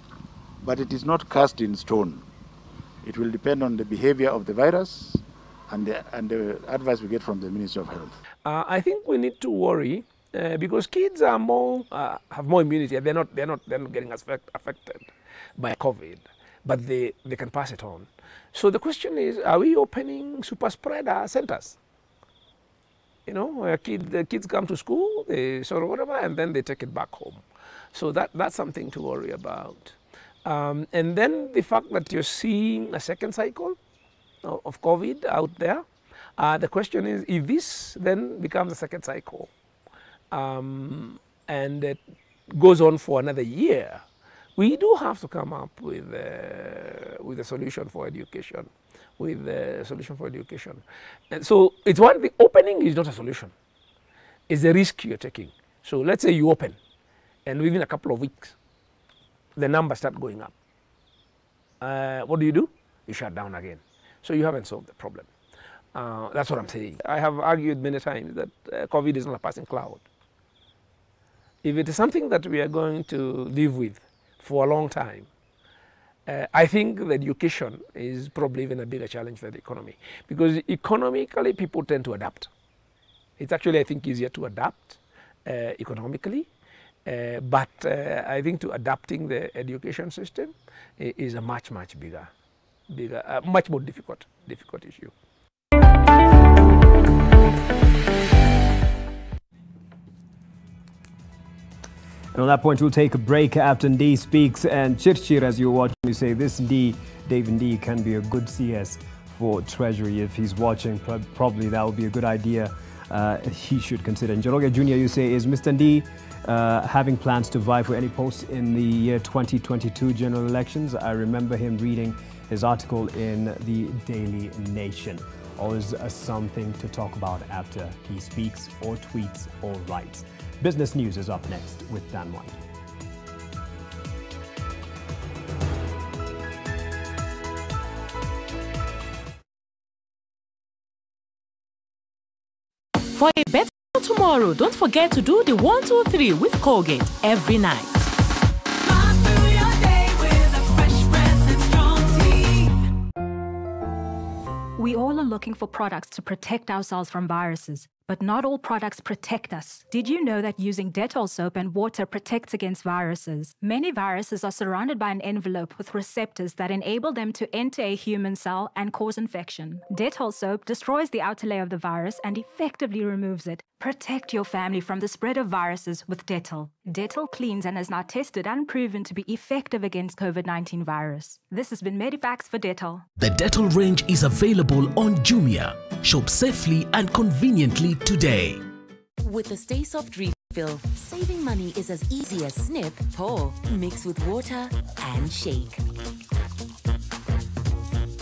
but it is not cast in stone. It will depend on the behavior of the virus and the advice we get from the Ministry of Health. I think we need to worry because kids are have more immunity. They're not getting as affected by COVID, but they can pass it on. So the question is, are we opening super spreader centers? You know, where the kids come to school, they sort of whatever, and then they take it back home. So that's something to worry about. And then the fact that you're seeing a second cycle of COVID out there, the question is if this then becomes a second cycle and it goes on for another year, we do have to come up with a solution for education, And so it's one thing, opening is not a solution. It's a risk you're taking. So let's say you open and within a couple of weeks, the numbers start going up. What do? You shut down again. So you haven't solved the problem. That's what I'm saying. I have argued many times that COVID is not a passing cloud. If it is something that we are going to live with for a long time, I think that education is probably even a bigger challenge than the economy. Because economically, people tend to adapt. It's actually, I think, easier to adapt economically. But I think to adapting the education system is a much bigger, much more difficult issue. And on that point, we'll take a break after Ndee speaks. And Chirchir, as you're watching, we say this Ndee, Dave Ndee, can be a good CS for Treasury. If he's watching, probably that would be a good idea he should consider. And Njoroge Jr., you say, is Mr. Ndee having plans to vie for any post in the year 2022 general elections? I remember him reading his article in the Daily Nation. Always something to talk about after he speaks or tweets or writes. Business News is up next with Dan White. For a better tomorrow, don't forget to do the 1, 2, 3 with Colgate every night. We all are looking for products to protect ourselves from viruses, but not all products protect us. Did you know that using Dettol soap and water protects against viruses? Many viruses are surrounded by an envelope with receptors that enable them to enter a human cell and cause infection. Dettol soap destroys the outer layer of the virus and effectively removes it. Protect your family from the spread of viruses with Dettol. Dettol cleans and is now tested and proven to be effective against COVID-19 virus. This has been Medifax for Dettol. The Dettol range is available on Jumia. Shop safely and conveniently today. With the Stay Soft refill, saving money is as easy as snip, pour, mix with water, and shake.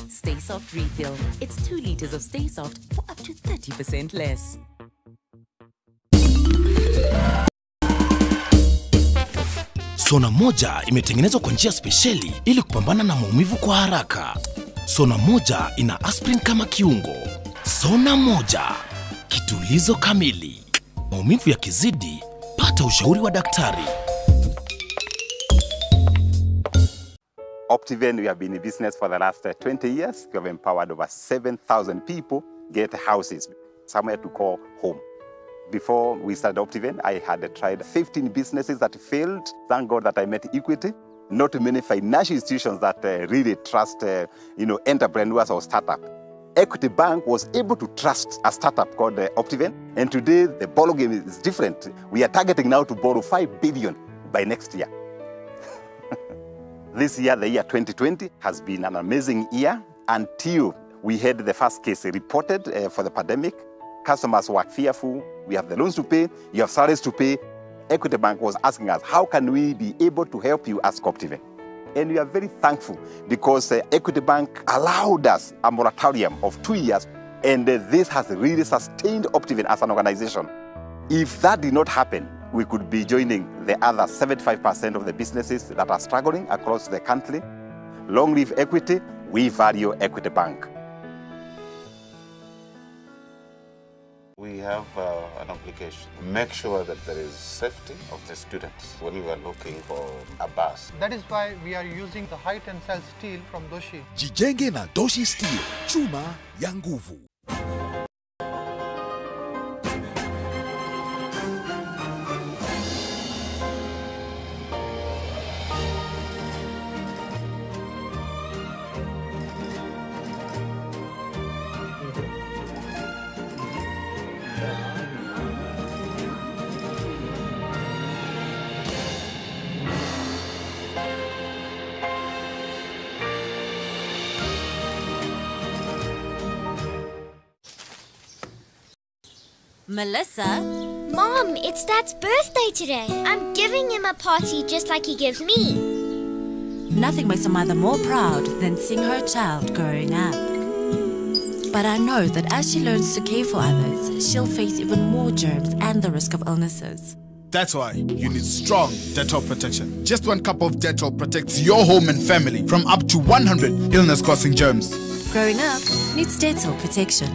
Stay Soft refill. It's 2 liters of Stay Soft for up to 30% less. Sona moja imetengenezwa kwa njia spesheli ili kupambana na maumivu kwa haraka. Sona moja ina aspirin kama kiungo. Sona moja, kitulizo kamili. Maumivu yakizidi, pata ushauri wa daktari. Optiven, we have been in business for the last 20 years. We have empowered over 7,000 people get houses, somewhere to call home. Before we started Optiven, I had tried 15 businesses that failed. Thank God that I met Equity. Not many financial institutions that really trust, entrepreneurs or startup. Equity Bank was able to trust a startup called Optiven, and today the ballgame is different. We are targeting now to borrow 5 billion by next year. This year, the year 2020, has been an amazing year until we had the first case reported for the pandemic. Customers were fearful. We have the loans to pay, you have salaries to pay. Equity Bank was asking us, how can we be able to help you as Optiven? And we are very thankful because Equity Bank allowed us a moratorium of 2 years, and this has really sustained Optiven as an organization. If that did not happen, we could be joining the other 75% of the businesses that are struggling across the country. Long live Equity, we value Equity Bank. We have an obligation. Make sure that there is safety of the students when we are looking for a bus. That is why we are using the high tensile steel from Doshi. Jijenge na Doshi Steel, chuma ya nguvu. Melissa? Mom, it's Dad's birthday today. I'm giving him a party just like he gives me. Nothing makes a mother more proud than seeing her child growing up. But I know that as she learns to care for others, she'll face even more germs and the risk of illnesses. That's why you need strong Dettol protection. Just 1 cup of Dettol protects your home and family from up to 100 illness-causing germs. Growing up needs Dettol protection.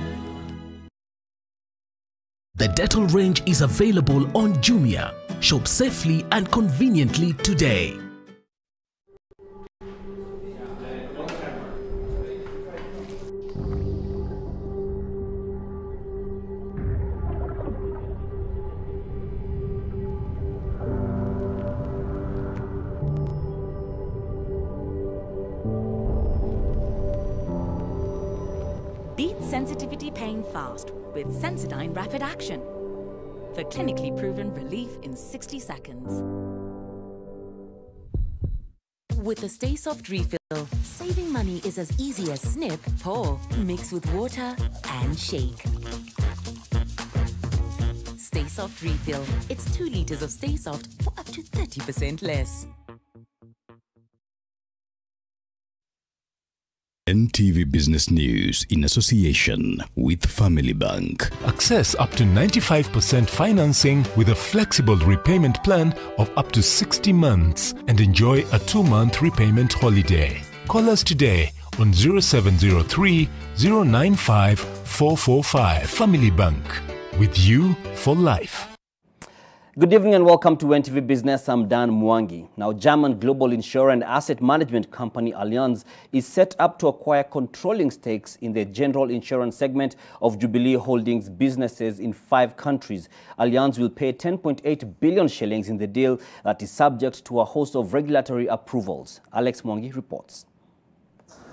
The Dettol range is available on Jumia. Shop safely and conveniently today. Beat sensitivity pain fast with Sensodyne Rapid Action for clinically proven relief in 60 seconds. With the Stay Soft refill, saving money is as easy as snip, pour, mix with water and shake. Stay Soft refill. It's 2 liters of Stay Soft for up to 30% less. NTV Business News in association with Family Bank. Access up to 95% financing with a flexible repayment plan of up to 60 months and enjoy a 2-month repayment holiday. Call us today on 0703 095 445. Family Bank. With you for life. Good evening and welcome to NTV Business. I'm Dan Mwangi. Now, German global insurance asset management company Allianz is set up to acquire controlling stakes in the general insurance segment of Jubilee Holdings businesses in 5 countries. Allianz will pay 10.8 billion shillings in the deal that is subject to a host of regulatory approvals. Alex Mwangi reports.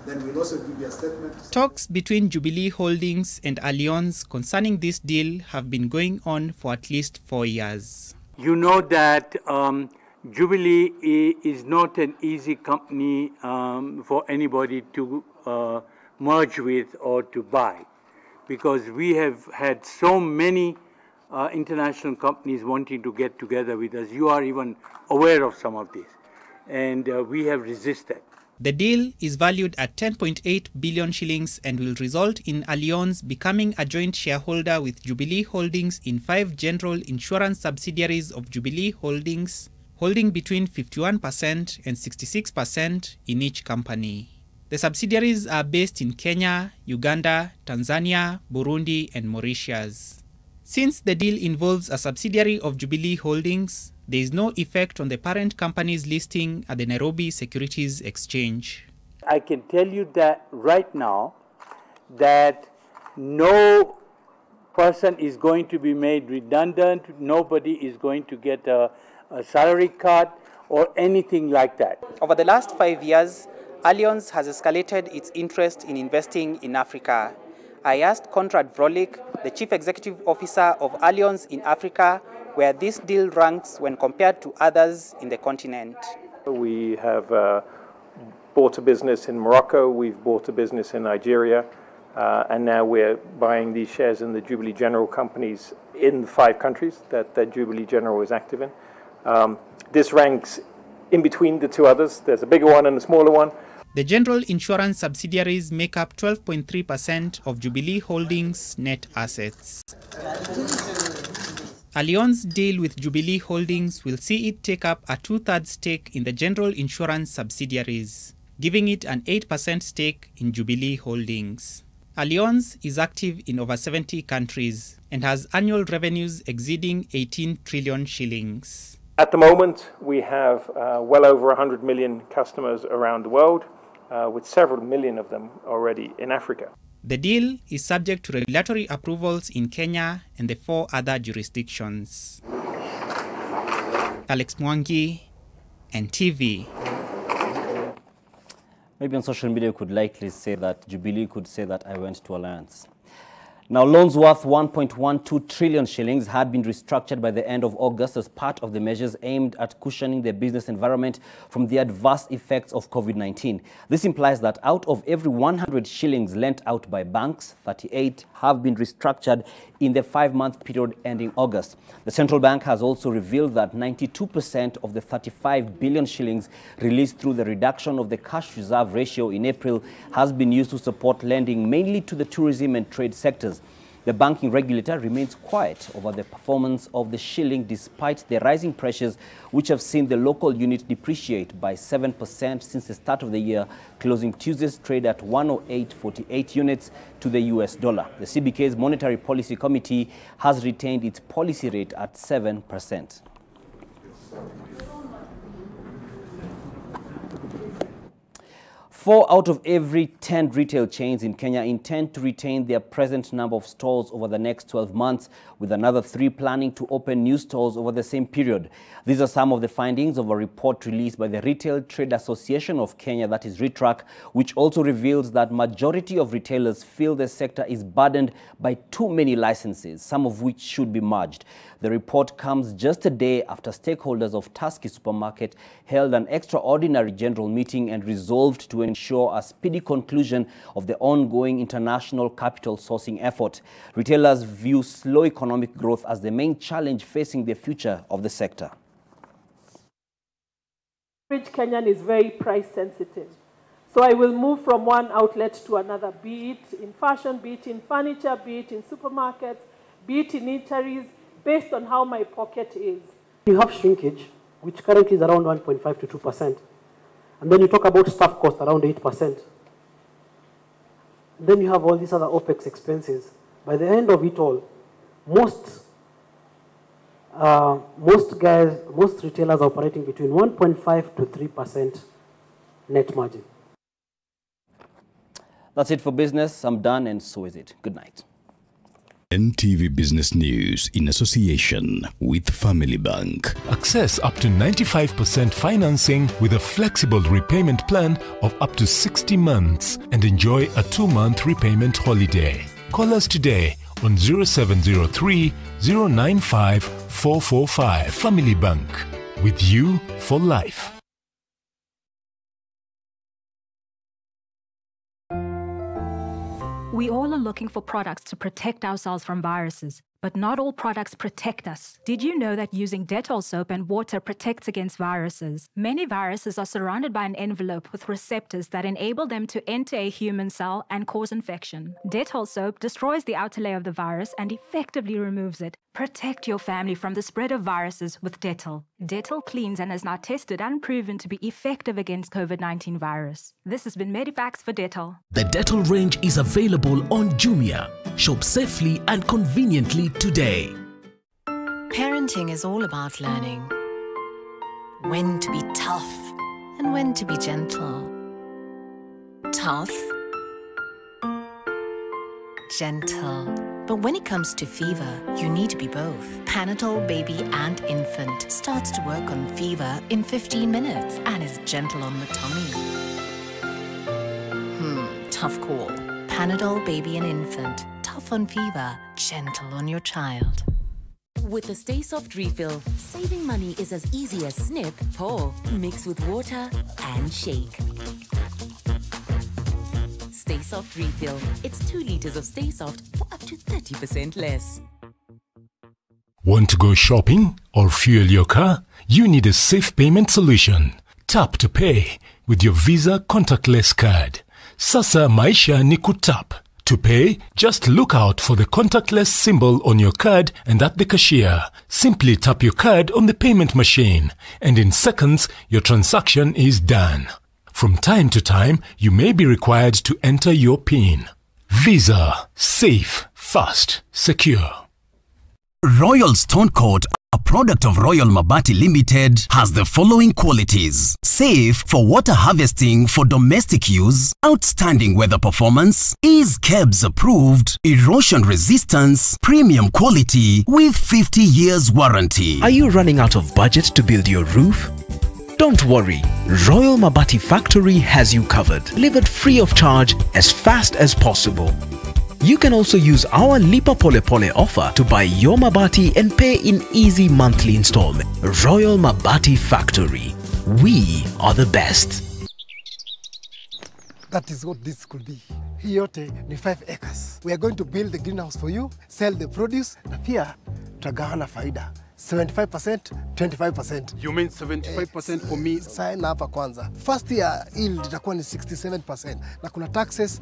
Then we'll also give you a statement. Talks between Jubilee Holdings and Allianz concerning this deal have been going on for at least 4 years. You know that Jubilee is not an easy company for anybody to merge with or to buy, because we have had so many international companies wanting to get together with us. You are even aware of some of these, and we have resisted. The deal is valued at 10.8 billion shillings and will result in Allianz becoming a joint shareholder with Jubilee Holdings in 5 general insurance subsidiaries of Jubilee Holdings, holding between 51% and 66% in each company. The subsidiaries are based in Kenya, Uganda, Tanzania, Burundi, and Mauritius. Since the deal involves a subsidiary of Jubilee Holdings, there is no effect on the parent company's listing at the Nairobi Securities Exchange. I can tell you that right now that no person is going to be made redundant, nobody is going to get a salary cut or anything like that. Over the last 5 years, Allianz has escalated its interest in investing in Africa. I asked Konrad Vrolik, the Chief Executive Officer of Allianz in Africa, where this deal ranks when compared to others in the continent. We have bought a business in Morocco, we've bought a business in Nigeria, and now we're buying these shares in the Jubilee General companies in 5 countries that Jubilee General is active in. This ranks in between the 2 others. There's a bigger one and a smaller one. The general insurance subsidiaries make up 12.3% of Jubilee Holdings' net assets. Allianz's deal with Jubilee Holdings will see it take up a 2/3 stake in the general insurance subsidiaries, giving it an 8% stake in Jubilee Holdings. Allianz is active in over 70 countries and has annual revenues exceeding 18 trillion shillings. At the moment, we have well over 100 million customers around the world, with several million of them already in Africa. The deal is subject to regulatory approvals in Kenya and the 4 other jurisdictions. Alex Mwangi, NTV. Maybe on social media you could likely say that Jubilee could say that I went to Allianz. Now, loans worth 1.12 trillion shillings had been restructured by the end of August as part of the measures aimed at cushioning the business environment from the adverse effects of COVID-19. This implies that out of every 100 shillings lent out by banks, 38 have been restructured in the 5-month period ending August. The central bank has also revealed that 92% of the 35 billion shillings released through the reduction of the cash reserve ratio in April has been used to support lending mainly to the tourism and trade sectors. The banking regulator remains quiet over the performance of the shilling despite the rising pressures which have seen the local unit depreciate by 7% since the start of the year, closing Tuesday's trade at 108.48 units to the US dollar. The CBK's Monetary Policy Committee has retained its policy rate at 7%. Four out of every 10 retail chains in Kenya intend to retain their present number of stores over the next 12 months, with another 3 planning to open new stores over the same period. These are some of the findings of a report released by the Retail Trade Association of Kenya, that is RITRAC, which also reveals that majority of retailers feel the sector is burdened by too many licenses, some of which should be merged. The report comes just a day after stakeholders of Tusky Supermarket held an extraordinary general meeting and resolved to ensure a speedy conclusion of the ongoing international capital sourcing effort. Retailers view slow economic growth as the main challenge facing the future of the sector. Average Kenyan is very price sensitive. So I will move from one outlet to another, be it in fashion, be it in furniture, be it in supermarkets, be it in eateries, based on how my pocket is. You have shrinkage, which currently is around 1.5 to 2%. And then you talk about staff cost around 8%. And then you have all these other OPEX expenses. By the end of it all, most retailers are operating between 1.5 to 3% net margin. That's it for business. I'm done, and so is it. Good night. NTV Business News in association with Family Bank. Access up to 95% financing with a flexible repayment plan of up to 60 months and enjoy a 2-month repayment holiday. Call us today on 0703 095 445. Family Bank, with you for life. We all are looking for products to protect ourselves from viruses, but not all products protect us. Did you know that using Dettol soap and water protects against viruses? Many viruses are surrounded by an envelope with receptors that enable them to enter a human cell and cause infection. Dettol soap destroys the outer layer of the virus and effectively removes it. Protect your family from the spread of viruses with Dettol. Dettol cleans and is now tested and proven to be effective against COVID-19 virus. This has been Medivax for Dettol. The Dettol range is available on Jumia. Shop safely and conveniently today. Parenting is all about learning when to be tough and when to be gentle. Tough, gentle. But when it comes to fever, you need to be both. Panadol Baby and Infant starts to work on fever in 15 minutes and is gentle on the tummy. Tough call. Panadol Baby and Infant. Tough on fever, gentle on your child. With the Stay Soft refill, saving money is as easy as snip, pour, mix with water and shake. Stay Soft refill. It's 2 liters of Stay Soft for up to 30% less. Want to go shopping or fuel your car? You need a safe payment solution. Tap to pay with your Visa contactless card. Sasa maisha ni kutap. To pay, just look out for the contactless symbol on your card and at the cashier. Simply tap your card on the payment machine, and in seconds, your transaction is done. From time to time, you may be required to enter your PIN. Visa. Safe, fast, secure. Royal Stone Coat, a product of Royal Mabati Limited, has the following qualities: safe for water harvesting for domestic use, outstanding weather performance, is KEBS approved, erosion resistance, premium quality with 50 years warranty. Are you running out of budget to build your roof? Don't worry, Royal Mabati Factory has you covered, delivered free of charge as fast as possible. You can also use our Lipa Pole Pole offer to buy your mabati and pay in easy monthly installment. Royal Mabati Factory. We are the best. That is what this could be. Hii yote ni 5 acres. We are going to build the greenhouse for you, sell the produce, na pia tutagawana faida. 75%, 25%. You mean 75% for me? Sign hapa kwanza. First year yield itakuwa ni 67%. Na kuna taxes.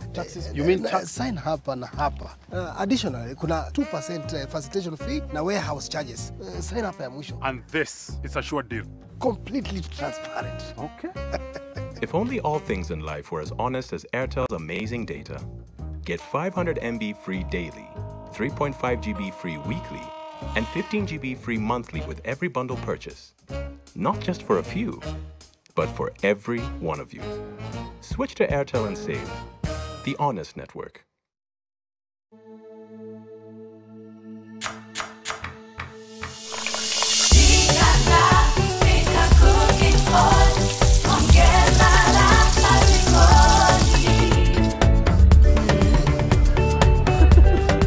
You mean tax? Sign hapa na hapa. Additionally, kuna 2% facilitation fee na warehouse charges. Sign hapa ya mwisho. And this is a sure deal. Completely transparent. Okay. If only all things in life were as honest as Airtel's amazing data. Get 500 MB free daily, 3.5 GB free weekly, and 15 GB free monthly with every bundle purchase. Not just for a few, but for every one of you. Switch to Airtel and save. The honest network.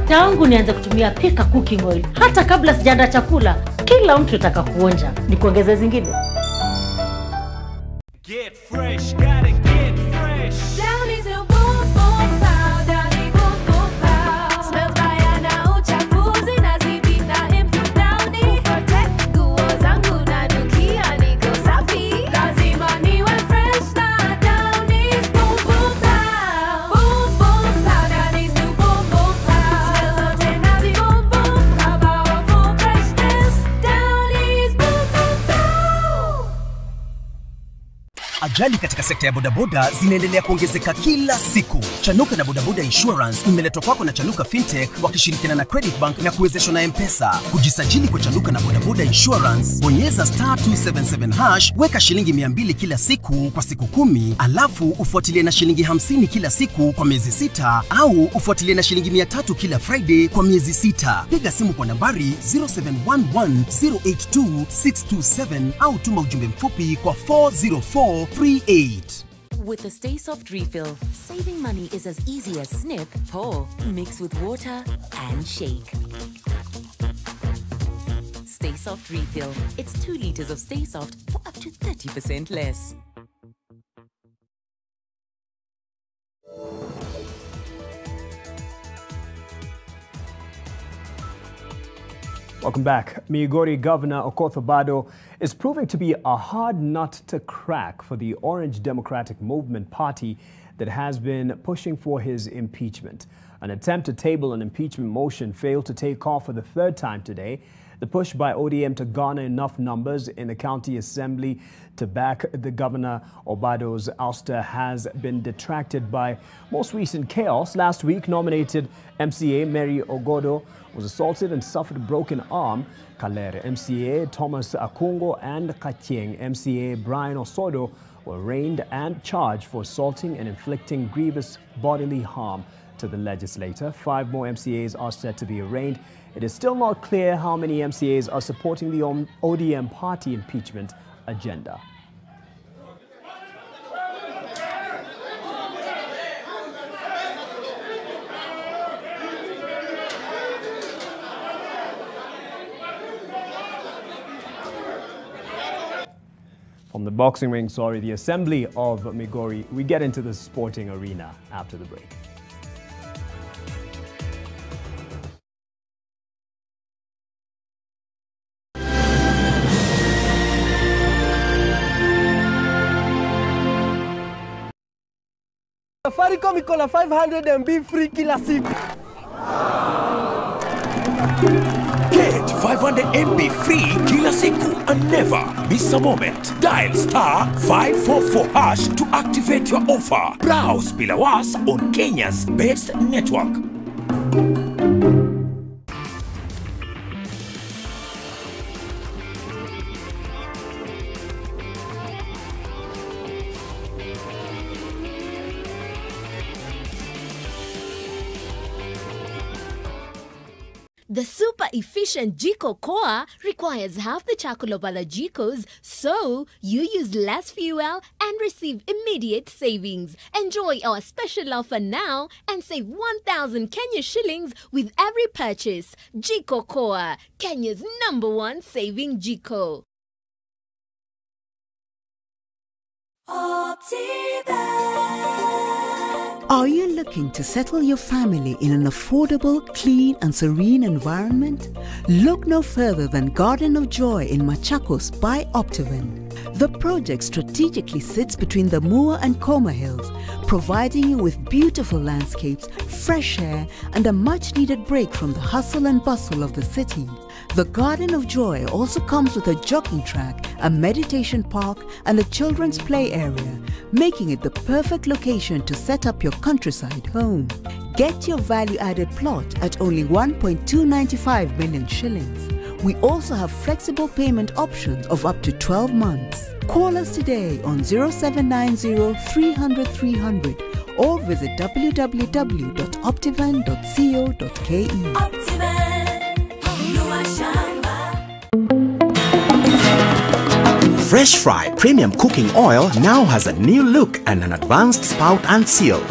Tangu nianze kutumia Pika cooking oil, hata kabla sijaandaa chakula, kila mtu ataka kuonja. Nikuongeze zingine? Get fresh, gotta get fresh. Down is your boom boom pow, down is boom boom pow. Smells baya na uchafuzi na zidi na improve downy. Protect nguo zangu na nukia niko safi. Lazima niwe fresh na down is boom boom pow. Boom boom pow, down is new boom boom pow. Smells zote na zi boom boom pow. Powerful freshness, down is boom boom pow. Ajali katika sekta ya bodaboda zinaendelea kuongezeka kila siku. Chanuka na Bodaboda Insurance imeletwa kwako na Chanuka Fintech wakishirikiana na Credit Bank na kuwezeshwa na M-Pesa. Kujisajili kwa Chanuka na Bodaboda Insurance, bonyeza *277#, weka shilingi 200 kila siku kwa siku 10, alafu ufuatilie na shilingi 50 kila siku kwa miezi 6, au ufuatilie na shilingi 300 kila Friday kwa miezi 6. Piga simu kwa nambari 0711082627 au tuma ujumbe mfupi kwa 40438. With the Stay Soft refill, saving money is as easy as snip, pour, mix with water, and shake. Stay Soft refill. It's 2 liters of Stay Soft for up to 30% less. Welcome back. Migori Governor Okoth Obado is proving to be a hard nut to crack for the Orange Democratic Movement Party that has been pushing for his impeachment. An attempt to table an impeachment motion failed to take off for the 3rd time today. The push by ODM to garner enough numbers in the county assembly to back the Governor Obado's ouster has been detracted by most recent chaos. Last week, nominated MCA Mary Ogodo was assaulted and suffered a broken arm. Kalere MCA Thomas Akungo and Katieng MCA Brian Osodo were arraigned and charged for assaulting and inflicting grievous bodily harm to the legislator. 5 more MCAs are set to be arraigned. It is still not clear how many MCAs are supporting the ODM party impeachment agenda. From the boxing ring, the assembly of Migori, we get into the sporting arena after the break. Safaricom iko na 500 MB free kila siku. Get 500 MB free kila siku and never miss a moment. Dial *544# to activate your offer. Browse Pilawas on Kenya's best network. The super efficient Jiko Koa requires half the charcoal of other Jikos, so you use less fuel and receive immediate savings. Enjoy our special offer now and save 1,000 Kenya shillings with every purchase. Jiko Koa, Kenya's #1 saving Jiko. Are you looking to settle your family in an affordable, clean and serene environment? Look no further than Garden of Joy in Machakos by Optiven. The project strategically sits between the Mua and Koma Hills, providing you with beautiful landscapes, fresh air and a much-needed break from the hustle and bustle of the city. The Garden of Joy also comes with a jogging track, a meditation park and a children's play area, making it the perfect location to set up your countryside home. Get your value-added plot at only 1.295 million shillings. We also have flexible payment options of up to 12 months. Call us today on 0790 300 300 or visit www.optivan.co.ke. Fresh Fry Premium Cooking Oil now has a new look and an advanced spout and seal.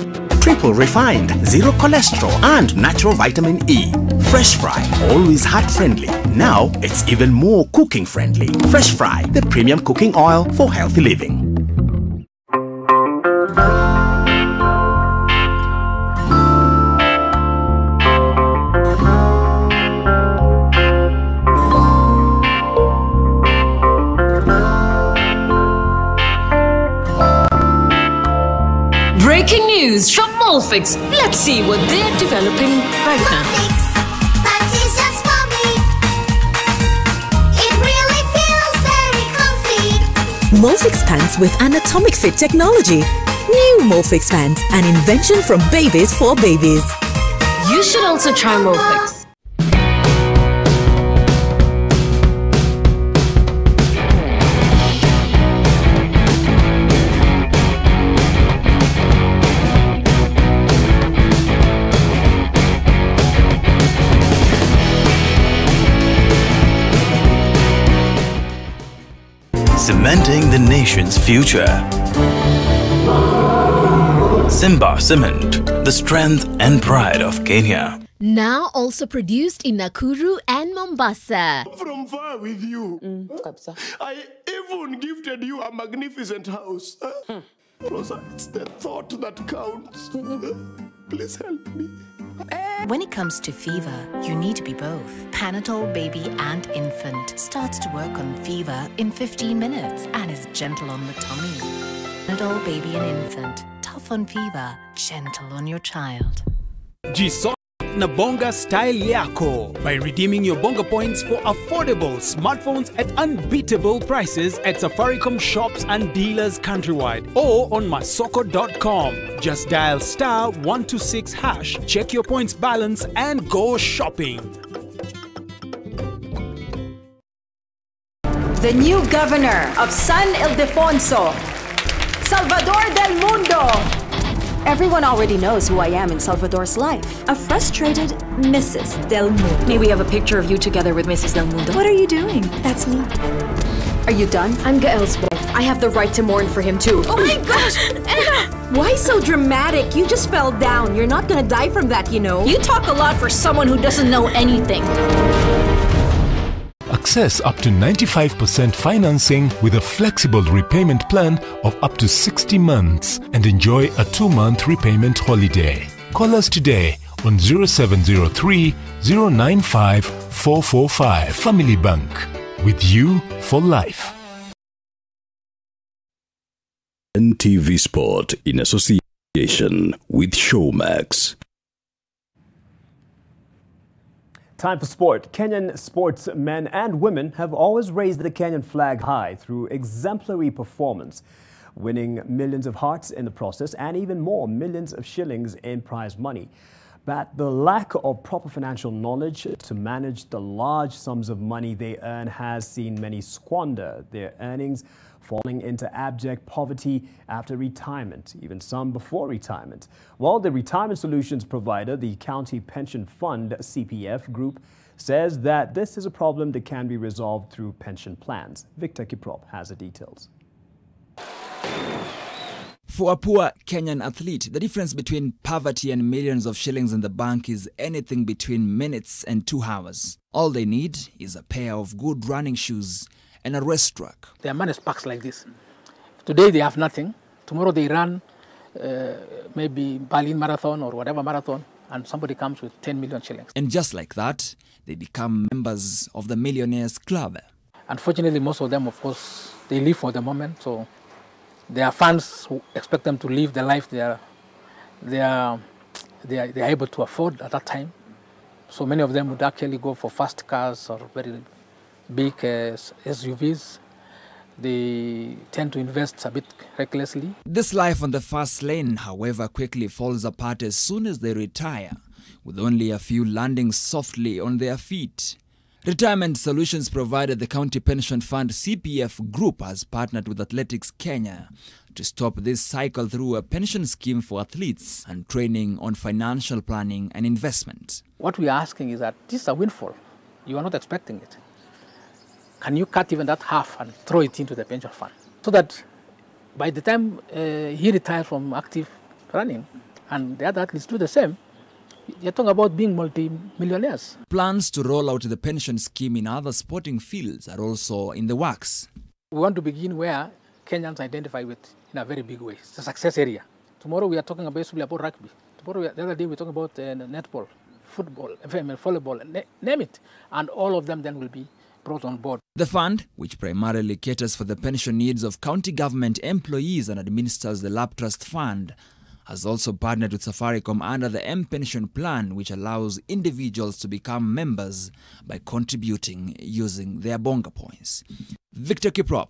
Triple refined, zero cholesterol and natural vitamin E. Fresh Fry, always heart friendly. Now it's even more cooking friendly. Fresh Fry, the premium cooking oil for healthy living. Breaking news from Molfix. Let's see what they're developing right now. Pants is just for me. It really feels very comfy. Molfix pants with anatomic fit technology. New Molfix pants, an invention from babies for babies. You should also try Molfix. Cementing the nation's future. Simba Cement, the strength and pride of Kenya. Now also produced in Nakuru and Mombasa. From far with you. I even gifted you a magnificent house. Rosa, it's the thought that counts. Please help me. When it comes to fever, you need to be both. Panadol Baby and Infant starts to work on fever in 15 minutes and is gentle on the tummy. Panadol Baby and Infant, tough on fever, gentle on your child. Jisoma na bonga style yako by redeeming your bonga points for affordable smartphones at unbeatable prices at Safaricom shops and dealers countrywide or on masoko.com. Just dial *126#, check your points balance and go shopping. The new governor of San Ildefonso, Salvador del Mundo. Everyone already knows who I am in Salvador's life. A frustrated Mrs. Del Mundo. May we have a picture of you together with Mrs. Del Mundo? What are you doing? That's me. Are you done? I'm Gael's wife. I have the right to mourn for him too. Oh my gosh! Anna! Why so dramatic? You just fell down. You're not gonna die from that, you know. You talk a lot for someone who doesn't know anything. Access up to 95% financing with a flexible repayment plan of up to 60 months and enjoy a 2-month repayment holiday. Call us today on 0703 095 445. Family Bank, with you for life. NTV Sport in association with Showmax. Time for sport. Kenyan sportsmen and women have always raised the Kenyan flag high through exemplary performance, winning millions of hearts in the process and even more, millions of shillings in prize money. But the lack of proper financial knowledge to manage the large sums of money they earn has seen many squander their earnings, falling into abject poverty after retirement, even some before retirement. Well, the retirement solutions provider, the County Pension Fund CPF Group, says that this is a problem that can be resolved through pension plans. Victor Kiprop has the details. For a poor Kenyan athlete, the difference between poverty and millions of shillings in the bank is anything between minutes and 2 hours. All they need is a pair of good running shoes and a race track. Their money sparks like this. Today they have nothing. Tomorrow they run maybe Berlin Marathon or whatever marathon, and somebody comes with 10 million shillings. And just like that, they become members of the Millionaires Club. Unfortunately, most of them, of course, they live for the moment, so there are fans who expect them to live the life they are able to afford at that time. So many of them would actually go for fast cars or very big SUVs. They tend to invest a bit recklessly. This life on the fast lane, however, quickly falls apart as soon as they retire, with only a few landing softly on their feet. Retirement Solutions provided the County Pension Fund CPF Group has partnered with Athletics Kenya to stop this cycle through a pension scheme for athletes and training on financial planning and investment. What we are asking is that this is a windfall. You are not expecting it. Can you cut even that half and throw it into the pension fund? So that by the time he retires from active running and the other athletes do the same, you're talking about being multi-millionaires. Plans to roll out the pension scheme in other sporting fields are also in the works. We want to begin where Kenyans identify with in a very big way. It's a success area. Tomorrow we are talking basically about rugby. Tomorrow, the other day we're talking about netball, football, volleyball, name it. And all of them then will be brought on board. The fund, which primarily caters for the pension needs of county government employees and administers the Lap Trust Fund, has also partnered with Safaricom under the M-Pension Plan, which allows individuals to become members by contributing using their bonga points. Victor Kiprop,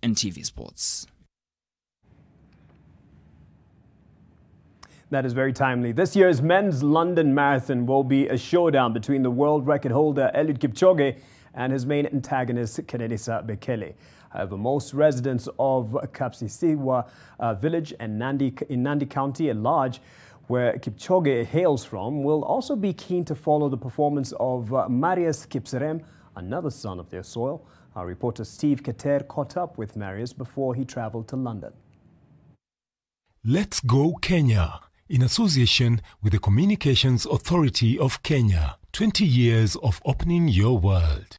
NTV Sports. That is very timely. This year's men's London Marathon will be a showdown between the world record holder Eliud Kipchoge and his main antagonist Kenenisa Bekele. However, most residents of Kapsisiwa village and in Nandi County at large, where Kipchoge hails from, will also be keen to follow the performance of Marius Kipserem, another son of their soil. Our reporter Steve Kater caught up with Marius before he traveled to London. Let's Go Kenya, in association with the Communications Authority of Kenya. 20 years of opening your world.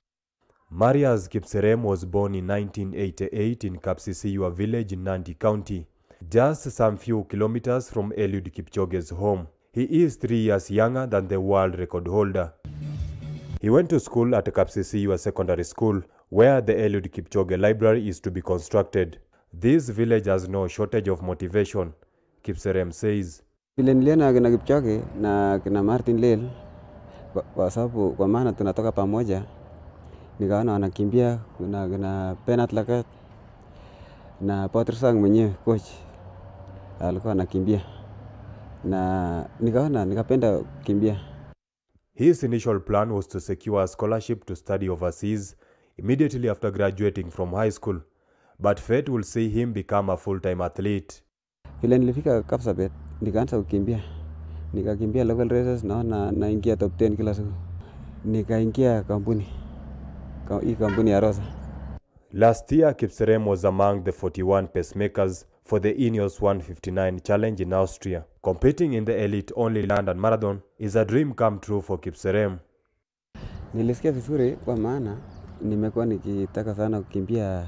Marius Kipserem was born in 1988 in Kapsisiwa village in Nandi County, just some few kilometers from Eliud Kipchoge's home. He is 3 years younger than the world record holder. He went to school at Kapsisiwa Secondary School, where the Eliud Kipchoge Library is to be constructed. This village has no shortage of motivation, Kipserem says. Vile niliona kina Kipchoge na kina Martin Lel, kwa sababu kwa maana tunatoka pamoja, nikaona wanakimbia, kuna Penat Lagat na Patrick mwenyewe coach alikuwa anakimbia na nikaona nikapenda kukimbia. His initial plan was to secure a scholarship to study overseas immediately after graduating from high school, but fate will see him become a full-time athlete. Vile nilifika Kapsabet, nikaanza kukimbia. Nikakimbia local races, naingia top 10 kila siku. Nikaingia kampuni ya Rosa. Last year, Kipserem was among the 41 pacemakers for the Ineos 159 challenge in Austria. Competing in the elite-only London Marathon is a dream come true for Kipserem. Nilisikia vizuri kwa maana nimekuwa nikitaka sana kukimbia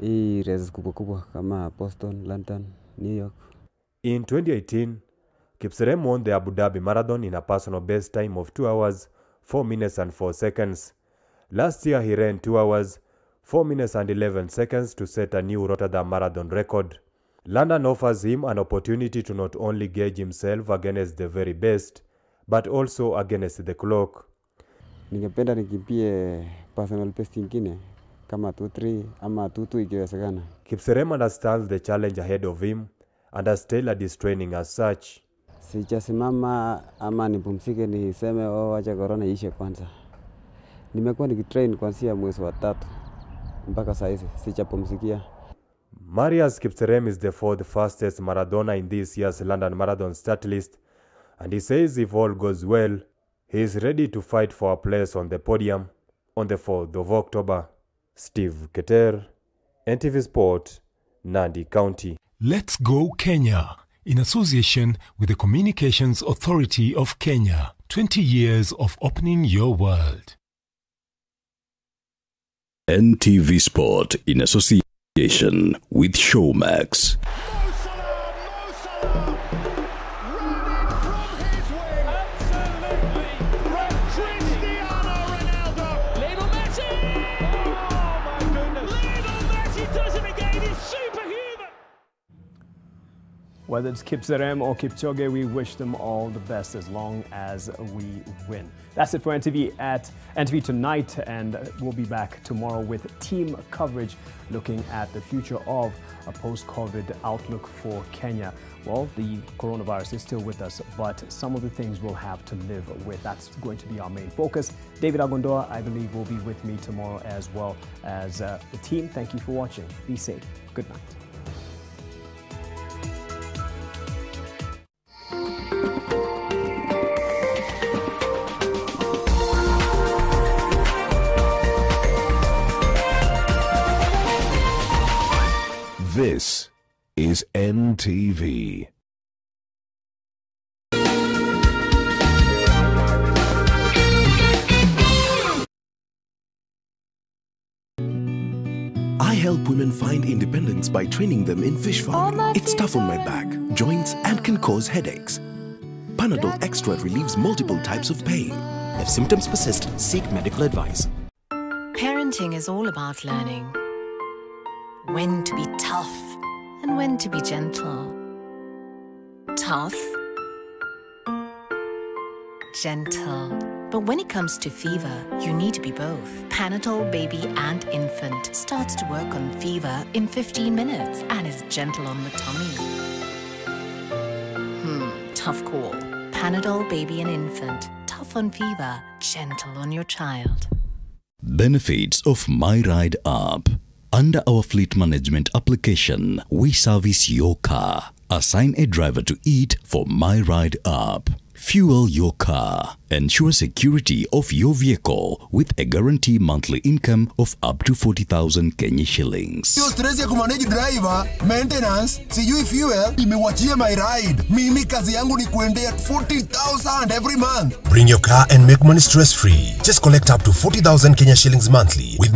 hii races kubwa kama Boston, London, New York. In 2018, Kipserem won the Abu Dhabi Marathon in a personal best time of 2 hours, 4 minutes and 4 seconds. Last year he ran 2 hours, 4 minutes and 11 seconds to set a new Rotterdam Marathon record. London offers him an opportunity to not only gauge himself against the very best, but also against the clock. Ningependa nikimbie personal best ingine kama 2:3 ama 2:2 ikiwezekana. Kipserem understands the challenge ahead of him and has tailored his training as such. Sijasimama ama nipumzike niseme acha corona ishe kwanza. Nimekuwa nikitrain kuanzia mwezi wa 3 mpaka sasa hivi sijapumzikia. Marius Kipserem is the 4th fastest marathoner in this year's London Marathon start list, and he says if all goes well, He is ready to fight for a place on the podium on the 4th of October. Steve Keter, NTV Sport, Nandi County. Let's Go Kenya, in association with the Communications Authority of Kenya. 20 years of opening your world. NTV Sport, in association with Showmax. Whether it's Kipserem or Kipchoge, we wish them all the best as long as we win. That's it for NTV at NTV Tonight, and we'll be back tomorrow with team coverage looking at the future of a post-COVID outlook for Kenya. Well, the coronavirus is still with us, but some of the things we'll have to live with. That's going to be our main focus. David Agondoa, I believe, will be with me tomorrow as well as the team. Thank you for watching. Be safe. Good night. This is NTV. I help women find independence by training them in fish farming. It's tough on my back, joints, and can cause headaches. Panadol Extra relieves multiple types of pain. If symptoms persist, seek medical advice. Parenting is all about learning when to be tough and when to be gentle. Tough, gentle. But when it comes to fever, you need to be both. Panadol Baby and Infant starts to work on fever in 15 minutes and is gentle on the tummy. Tough call. Panadol Baby and Infant. Tough on fever, gentle on your child. Benefits of MyRide app. Under our fleet management application, we service your car. Assign a driver to it for MyRide app. Fuel your car. Ensure security of your vehicle with a guaranteed monthly income of up to 40,000 Kenya shillings. Yo stress ya kumanage driver, maintenance, sijui fuel, imewachia MyRide. Mimi kazi yangu ni kuendea 40,000 every month. Bring your car and make money stress-free. Just collect up to 40,000 Kenya shillings monthly with